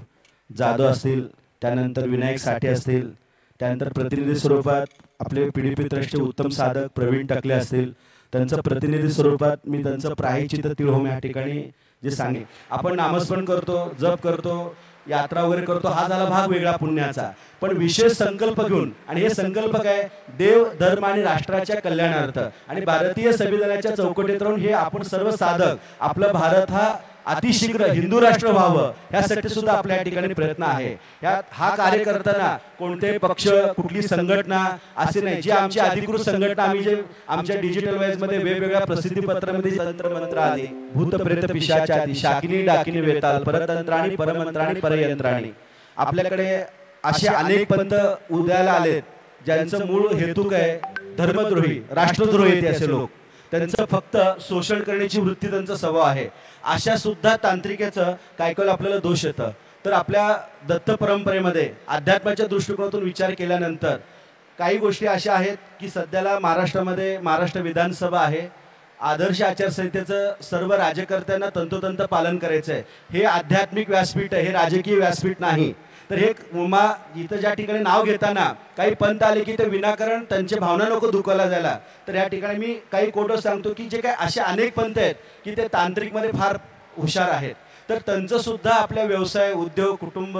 जाधव असतील, त्यानंतर विनायक साठे असतील, त्यानंतर प्रतिनिधी स्वरूपात आपले पीडीपी ट्रस्टचे उत्तम साधक प्रवीण टकले असतील, त्यांचं प्रतिनिधी स्वरूपात मी त्यांचं प्रायश्चित्त तिळहोम या ठिकाणी जे सांगे. आपण नामस्मरण करतो, जप करतो, यात्रा वगैरे करतो, हा झाला भाग वेगळा पुण्याचा. पण विशेष संकल्प घेऊन, आणि हे संकल्प काय, देव धर्म आणि राष्ट्राच्या कल्याणार्थ आणि भारतीय संविधानाच्या चौकटीत राहून हे आपण सर्व साधक आपला भारत हा अतिशीघ्र हिंदू राष्ट्र व्हावं यासाठी सुद्धा आपल्या ठिकाणी प्रयत्न आहे. हा कार्य करताना कोणते पक्ष, कुठली संघटना असे नाही. जी आमची अधिकृत संघटना, आम्ही जे आमच्या डिजिटल वाईज मध्ये वेगवेगळ्या प्रसिद्धीपत्रामध्ये तंत्र मंत्र आले, भूत प्रेत पिशाच आदी, शाकिनी डाकिनी वेताल, परतंत्राणी परमंत्राणी परयंत्राणी, आपल्याकडे असे अनेक पंथ उदयाला आलेत ज्यांचं मूळ हेतू काय, धर्मद्रोही राष्ट्रद्रोही ते असे लोक, त्यांचं फक्त शोषण करण्याची वृत्ती त्यांचा स्वभाव आहे. अशा सुद्धा तांत्रिकेचं काय काय आपल्याला दोष येतं. तर आपल्या दत्त परंपरेमध्ये अध्यात्माच्या दृष्टिकोनातून विचार केल्यानंतर काही गोष्टी अशा आहेत की सध्याला महाराष्ट्रामध्ये महाराष्ट्र विधानसभा आहे, आदर्श आचारसंहितेचं सर्व राज्यकर्त्यांना तंतोतंत पालन करायचं आहे. हे आध्यात्मिक व्यासपीठ आहे, हे राजकीय व्यासपीठ नाही. तर हे इथं ज्या ठिकाणी नाव घेताना काही पंथ आले की ते विनाकारण त्यांची भावना नको दुखावला जायला. तर या ठिकाणी मी काही कोटं सांगतो की जे काही असे अनेक पंथ आहेत की ते तांत्रिकमध्ये फार हुशार आहेत. तर त्यांचं सुद्धा आपल्या व्यवसाय, उद्योग, कुटुंब,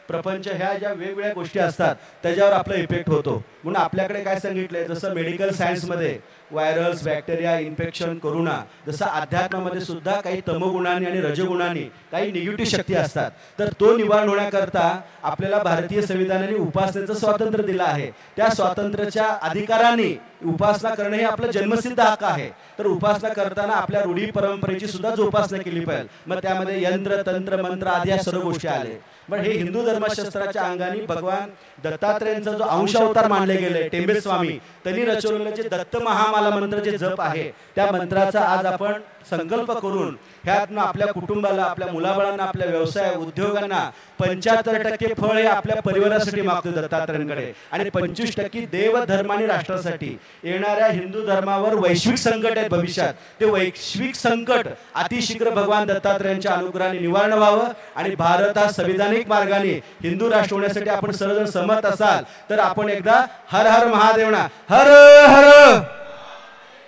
प्रपंच ह्या ज्या वेगवेगळ्या गोष्टी असतात त्याच्यावर आपला इफेक्ट होतो. म्हणून आपल्याकडे काय सांगितलंय, जसं मेडिकल सायन्समध्ये व्हायरल्स, बॅक्टेरिया, इन्फेक्शन, कोरोना, जसं अध्यात्मामध्ये सुद्धा काही तमोगुणांनी आणि रजगुणांनी काही निगेटिव्ह शक्ती असतात. तर तो निवारण होण्याकरता आपल्याला भारतीय संविधानाने उपासनेचं स्वातंत्र्य दिलं आहे. त्या स्वातंत्र्याच्या अधिकाराने उपासना करणं हे आपलं जन्मसिद्ध हक्क आहे. तर उपासना करताना आपल्या रूढी परंपरेची सुद्धा जोपासना केली पाहिजे. मग त्यामध्ये यंत्र, तंत्र, मंत्र आदी या सर्व गोष्टी आले. पण हे हिंदू धर्मशास्त्राच्या अंगाने भगवान दत्तात्रेयांचा जो अंश अवतार मानले गेले टेंबे स्वामी, त्यांनी रचवलेले जे दत्त महामाला मंत्र जे जप आहे, त्या मंत्राचा आज आपण संकल्प करून ह्यातनं आपल्या कुटुंबाला, आपल्या मुलाबाळांना, आपल्या व्यवसाय, उद्योगांना 75% फळ हे आपल्या परिवारासाठी मागतो दत्तात्रेयांकडे, आणि 25% देव, धर्म आणि राष्ट्रासाठी. येणाऱ्या हिंदू धर्मावर वैश्विक संकट आहेत भविष्यात, ते वैश्विक संकट अतिशीघ्र भगवान दत्तात्रेयांच्या अनुग्रहाने निवारण व्हावं आणि भारत हा संविधानिक मार्गाने हिंदू राष्ट्र होण्यासाठी आपण सर्वजण सहमत असाल तर आपण एकदा हर हर महादेवना, हर हर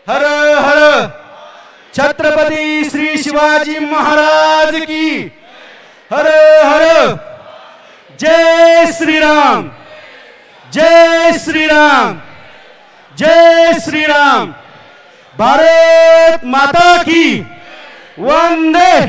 हर हर छत्रपती श्री शिवाजी महाराज की, हर हर, जय श्रीराम, जय श्रीराम, जय श्रीराम, भारत माता की वंदे.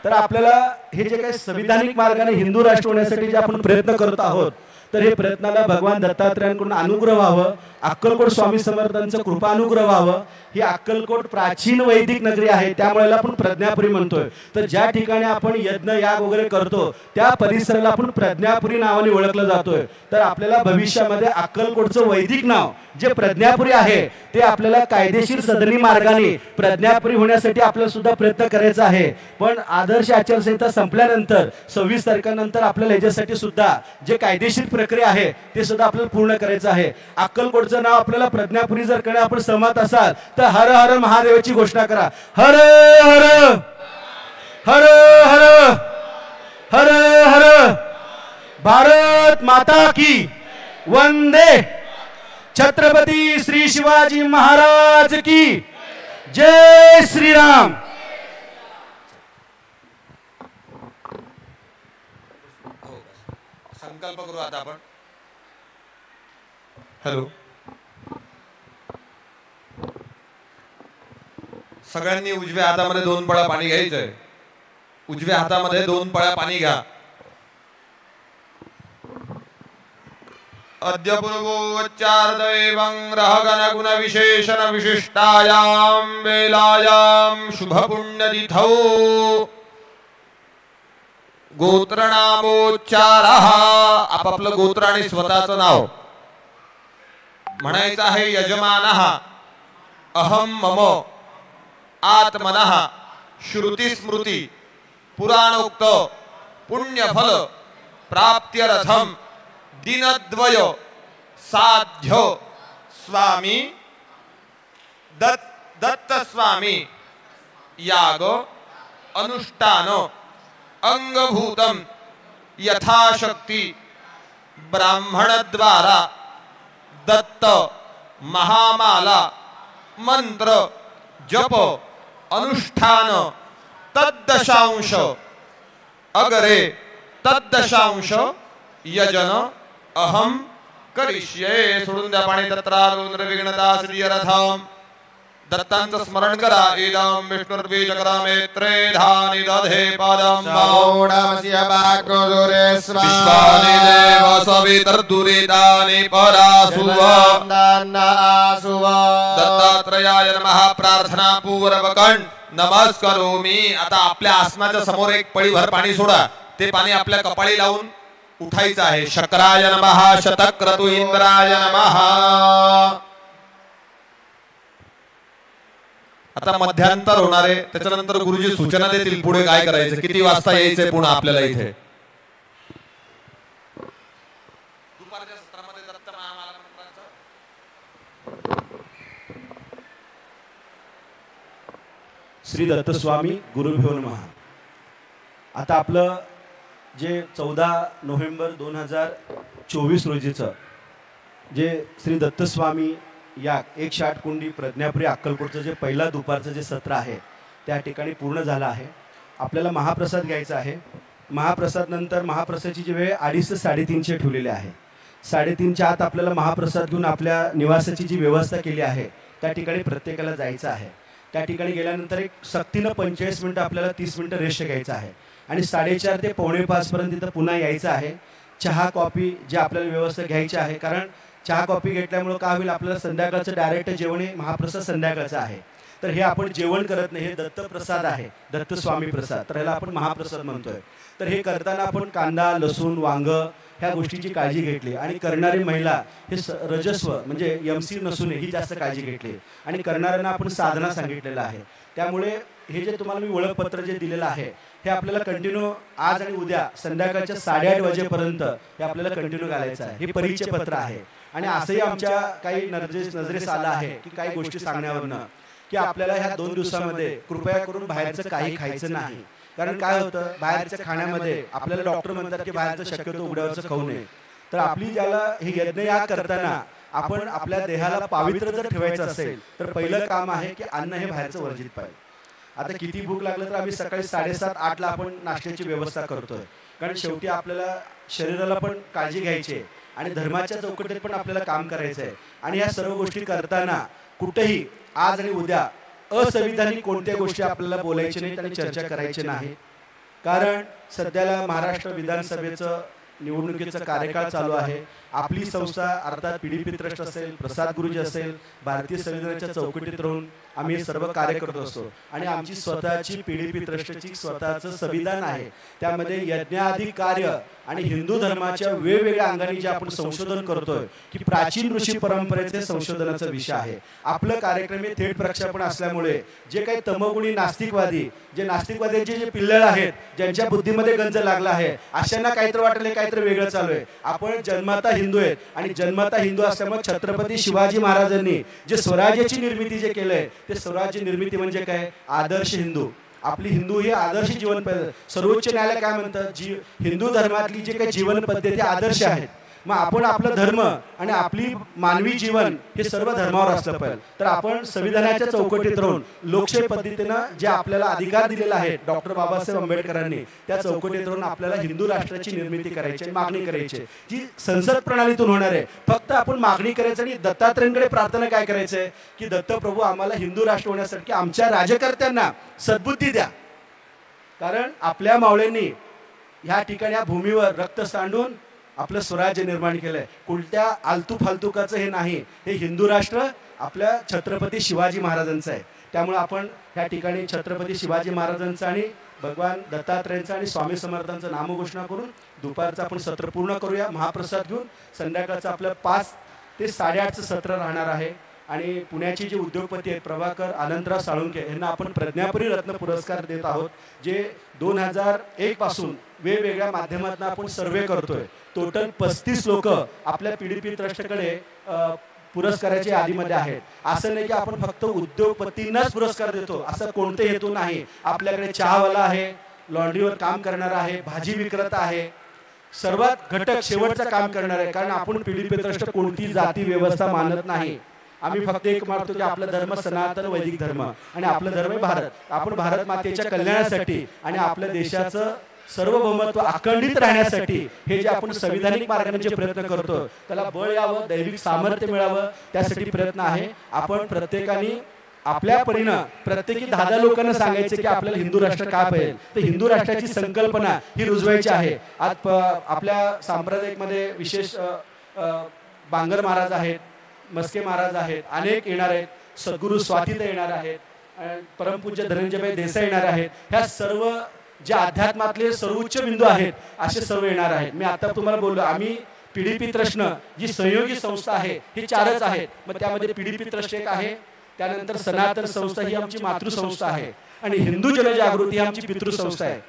तर आपल्याला हे जे काही संविधानिक मार्गाने हिंदू राष्ट्र होण्यासाठी जे आपण प्रयत्न करत आहोत तर हे प्रयत्नाला भगवान दत्तात्रयांकडून अनुग्रह व्हावं, अक्कलकोट स्वामी समर्थांचं कृपा अनुग्रह व्हावं. ही अक्कलकोट प्राचीन वैदिक नगरी आहे, त्यामुळे आपण प्रज्ञापुरी म्हणतोय. तर ज्या ठिकाणी आपण यज्ञ याग वगैरे करतो त्या परिसराला आपण प्रज्ञापुरी नावाने ओळखलं जातोय. तर आपल्याला भविष्यामध्ये अक्कलकोटचं वैदिक नाव जे प्रज्ञापुरी आहे ते आपल्याला कायदेशीर सदनी मार्गाने प्रज्ञापुरी होण्यासाठी आपल्याला सुद्धा प्रयत्न करायचा आहे. पण आदर्श आचारसंहिता संपल्यानंतर 26 तारखेनंतर आपल्याला याच्यासाठी सुद्धा जे कायदेशीर प्रक्रिया आहे ते सुद्धा आपल्याला पूर्ण करायचं आहे. अक्कलकोटचं नाव आपल्याला प्रज्ञापुरी जर करणे आपण सहमत असाल तर हर हर महादेवाची घोषणा करा. हर हर हर हर हर हर. भारत माता की वंदे. छत्रपती श्री शिवाजी महाराज की जय श्रीराम. संकल्प करू आता आपण. हॅलो, सगळ्यांनी उजव्या हातामध्ये 2 पळ्या पाणी घ्यायचंय. उजव्या हातामध्ये 2 पळ्या पाणी घ्या. अद्य पूर्वोच्चारदैवं रहगण गुण विशेषण विशिष्टायाम वेलायाम शुभ पुण्यतिथौ गोत्रनामोच्चारः. आपापलं गोत्र आणि स्वतःचं नाव म्हणायचं आहे. यजमानः अहम मम आत्मनः श्रुती स्मृती पुराणोक्त पुण्यफल प्राप्त्यर्थम दिनद्वय साध्य स्वामी दत्त स्वामी याग अनुष्ठान अंगभूतम यथाशक्ति ब्राह्मण द्वारा दत्त महामाला मंत्र जप अनुष्ठान तद्दशांश अगरे तद्दशांश यजन अहम करिष्ये. सोडून द्या पाणी. तत्रालो निर्विघ्नता सिद्ध्यर्थम. दत्तांचं स्मरण करा. इदं विष्णुर्बीजकरमे त्रेधानि दधे पदं सौडमस्य भाग्योजुरेस्वा विश्वानि देव सवितर्दुरितानि परासुव नानासुव. दत्तात्रयाय नमः. प्रार्थना पूर्वकं नमस्करोमि. आता आपल्या आसनाच्या समोर एक पळीभर पाणी सोडा. ते पाणी आपल्या कपाळी लावून उठायचं आहे. शक्राय नमः. शतक्रतु इंद्राय नमः. आता मध्यांतर होणार आहे. त्याच्यानंतर गुरुजी सूचना देतील पुढे काय करायचं, किती वाजता यायचंय पुन्हा आपल्याला इथे. दुपारच्या सत्रामध्ये दत्त महामाला मंत्राचं श्री दत्त स्वामी गुरुभ्यो नमः. आता आपलं जे 14 नोव्हेंबर 2024 रोजीचं जे श्री दत्त स्वामी या 108 कुंडी प्रज्ञापुरी अक्कलकोटचं जे पहिला दुपारचं जे सत्र आहे त्या ठिकाणी पूर्ण झालं आहे. आपल्याला महाप्रसाद घ्यायचा आहे. महाप्रसाद नंतर महाप्रसादाची जी वेळ 2:30 ते 3:30 ठेवलेली आहे. 3:30च्या आत आपल्याला महाप्रसाद घेऊन आपल्या निवासाची जी व्यवस्था केली आहे त्या ठिकाणी प्रत्येकाला जायचं आहे. त्या ठिकाणी गेल्यानंतर एक सक्तीनं 45 मिनिटं आपल्याला 30 मिनिटं रेस्ट घ्यायचं आहे आणि 4:30 ते 4:45 पर्यंत इथं पुन्हा यायचं आहे. चहा कॉफी जे आपल्याला व्यवस्था घ्यायची आहे, कारण चहा कॉफी घेतल्यामुळं काय होईल, आपल्याला संध्याकाळचं डायरेक्ट जेवण हे महाप्रसाद संध्याकाळचं आहे. तर हे आपण जेवण करत नाही, हे दत्तप्रसाद आहे, दत्त स्वामी प्रसाद, तर ह्याला आपण महाप्रसाद म्हणतोय. तर हे करताना आपण कांदा लसूण वांग ह्या गोष्टीची काळजी घेतली आणि करणारी महिला हे रजस्व म्हणजे MC नसून ही जास्त काळजी घेतली आणि करणाऱ्यांना आपण साधना सांगितलेलं आहे. त्यामुळे हे जे तुम्हाला मी ओळखपत्र जे दिलेलं आहे हे आपल्याला कंटिन्यू आज आणि उद्या संध्याकाळच्या 8:30 वाजेपर्यंत हे आपल्याला कंटिन्यू घालायचं आहे. हे परिचय पत्र आहे आणि असंही आमच्या काही नजरेस आलं आहे की काही गोष्टी सांगण्यावरनं की आपल्याला ह्या 2 दिवसामध्ये कृपया करून बाहेरचं काही खायचं नाही. कारण काय होतं, बाहेरच्या खाण्यामध्ये आपल्याला डॉक्टर म्हणतात की बाहेरचं शक्यतो उघड्यावरचं खाऊ नये. तर आपली ज्याला हे यज्ञयाग करताना आपण आपल्या देहाला पवित्र जर ठेवायचं असेल तर पहिलं काम आहे की अन्न हे बाहेरचं वर्जित पाहिजे. आता किती भूक लागलं तर आम्ही सकाळी 7:30-8 ला आपण नाश्त्याची व्यवस्था करतोय, कारण शेवटी आपल्याला शरीराला पण काळजी घ्यायची आहे आणि धर्माच्या चौकटीत पण आपल्याला काम करायचं आहे. आणि ह्या सर्व गोष्टी करताना कुठेही आज आणि उद्या असंविधानिक कोणत्या गोष्टी आपल्याला बोलायच्या नाहीत आणि चर्चा करायची नाही. कारण सध्याला महाराष्ट्र विधानसभेचं निवडणुकीचा कार्यकाळ चालू आहे. आपली संस्था अर्थात पीडीपी ट्रस्ट असेल, प्रसाद गुरुजी असेल, भारतीय संविधानाच्या चौकटीत राहून आम्ही हे सर्व कार्य करत असतो आणि आमची स्वतःची पीडीपी ट्रस्टची स्वतःचं संविधान आहे. त्यामध्ये यज्ञाधिक कार्य आणि हिंदू धर्माच्या वेगवेगळ्या अंगाने जे आपण संशोधन करतोय की प्राचीन ऋषी परंपरेचे संशोधनाचा विषय आहे. आपलं कार्यक्रम हे थेट प्रक्षेपण असल्यामुळे जे काही तमगुणी नास्तिकवादी नास्तिकवाद्यांचे जे पिल्लळ आहेत, ज्यांच्या बुद्धीमध्ये गंज लागला आहे, अशांना काहीतरी वाटले काहीतरी वेगळं चालू आहे. आपण जन्माता हिंदू आहेत आणि जन्माता हिंदू असल्यामुळे छत्रपती शिवाजी महाराजांनी जे स्वराज्याची निर्मिती जे केलंय ते स्वराज्य निर्मिती म्हणजे काय, आदर्श हिंदू. आपली हिंदू ही आदर्श जीवन पद्धती. सर्वोच्च न्यायालय काय म्हणतात, हिंदू धर्मातली जे काही जीवन पद्धती आदर्श आहेत. मग आपण आपलं धर्म आणि आपली मानवी जीवन हे सर्व धर्मावर असलं पाहिजे. तर आपण संविधानाच्या चौकटीत राहून लोकशाही पद्धतीनं जे आपल्याला अधिकार दिलेला आहे डॉक्टर बाबासाहेब आंबेडकरांनी, त्या चौकटीत राहून आपल्याला हिंदू राष्ट्राची निर्मिती करायची, मागणी करायची, जी संसद प्रणालीतून होणार आहे. फक्त आपण मागणी करायचं आणि दत्तात्रयांकडे प्रार्थना काय करायचं आहे की दत्तप्रभू आम्हाला हिंदू राष्ट्र होण्यासाठी आमच्या राज्यकर्त्यांना सद्बुद्धी द्या. कारण आपल्या मावळ्यांनी ह्या ठिकाणी या भूमीवर रक्त सांडून आपलं स्वराज्य निर्माण केलंय. कोणत्या आलतू फालतूकाचं हे नाही, हे हिंदू राष्ट्र आपल्या छत्रपती शिवाजी महाराजांचं आहे. त्यामुळे आपण ह्या ठिकाणी छत्रपती शिवाजी महाराजांचं आणि भगवान दत्तात्रयांचं आणि स्वामी समर्थांचं नामघोषणा करून दुपारचं आपण सत्र पूर्ण करूया. महाप्रसाद घेऊन संध्याकाळचं आपलं 5 ते 8:30चं सत्र राहणार आहे. आणि पुण्याचे जे उद्योगपती आहेत प्रभाकर अनंतराव साळुंखे यांना आपण प्रज्ञापुरी रत्न पुरस्कार देत आहोत, जे 2001 पासून वेगवेगळ्या माध्यमातून आपण सर्वे करतोय. टोटल 35 लोक आपल्या पीडीपी ट्रस्टकडे पुरस्काराच्या यादीमध्ये आहेत. असं नाही की आपण फक्त उद्योगपतींनाच पुरस्कार देतो, असं कोणते हेतू नाही. आपल्याकडे चहावाला आहे, लॉन्ड्रीवर काम करणारा आहे, भाजी विक्रेता आहे, सर्वात घटक शेवटचं काम करणार आहे. कारण आपण पीडीपी ट्रस्ट कोणती जाती व्यवस्था मानत नाही. आम्ही फक्त एक मानतो की आपला धर्म सनातन वैदिक धर्म आणि आपलं धर्म भारत. आपण भारत मातेच्या कल्याणासाठी आणि आपल्या देशाचं सार्वभौमत्व अखंडित राहण्यासाठी हे जे आपण संविधानिक मार्गाने जे प्रयत्न करतो त्याला बळ यावं, दैविक सामर्थ्य मिळावं, त्यासाठी प्रयत्न आहे. आपण प्रत्येकाने आपल्या परीनं प्रत्येकी 10 लोकांना सांगायचे की आपल्याला हिंदू राष्ट्र का पाहिजे. तर हिंदू राष्ट्राची संकल्पना ही रुजवायची आहे. आज आपल्या सांप्रदायिकमध्ये विशेष बांगर महाराज आहेत, मस्के महाराज आहेत, अनेक येणार आहेत, सद्गुरू स्वातीत येणार आहेत, परमपूज्य धनंजयभाई देसाई येणार आहेत. ह्या सर्व जे अध्यात्मातले सर्वोच्च बिंदू आहेत असे सर्व येणार आहेत. मी आता तुम्हाला बोललो, आम्ही पीडीपी ट्रस्ट जी सहयोगी संस्था आहे ही 4च आहेत. मग त्यामध्ये पीडीपी ट्रस्ट एक आहे, त्यानंतर सनातन संस्था ही आमची मातृसंस्था आहे आणि हिंदू जनजागृती ही आमची पितृसंस्था आहे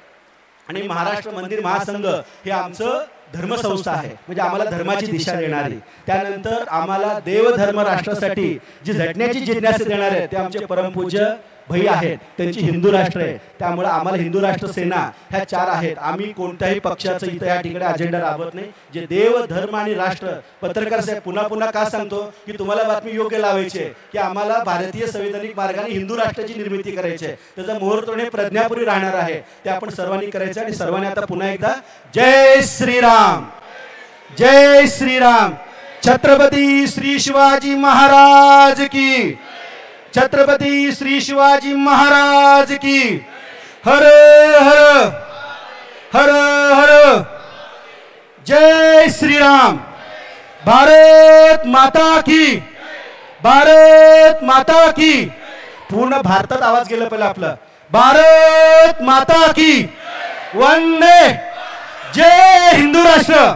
आणि महाराष्ट्र मंदिर महासंघ हे आमचं धर्मसंस्था आहे, म्हणजे आम्हाला धर्माची दिशा देणारी. त्यानंतर आम्हाला देवधर्म राष्ट्रासाठी जी झटण्याची जिज्ञासा देणार आहे ते आमचे परमपूज्य भई आहेत, त्यांची हिंदू राष्ट्र आहे. त्यामुळे आम्हाला हिंदू राष्ट्र सेना ह्या 4 आहेत. आम्ही कोणत्याही पक्षाचं इथं या ठिकाणी अजेंडा राबवत नाही. जे देव धर्म आणि राष्ट्र, पत्रकार साहेब पुन्हा पुन्हा का सांगतो की तुम्हाला बातमी योग्य लावायची आहे की आम्हाला भारतीय संविधानिक मार्गाने हिंदू राष्ट्राची निर्मिती करायची आहे. त्याचा मुहूर्तने प्रज्ञापुरी राहणार आहे, ते आपण सर्वांनी करायचं. आणि सर्वांनी आता पुन्हा एकदा जय श्रीराम, जय श्रीराम. छत्रपती श्री शिवाजी महाराज की, छत्रपती श्री शिवाजी महाराज की. हर हर हर हर. जय श्रीराम. भारत माता की, भारत माता की. पूर्ण भारतात आवाज गेला पहिला आपला. भारत माता की. वंदे. जय हिंदू राष्ट्र.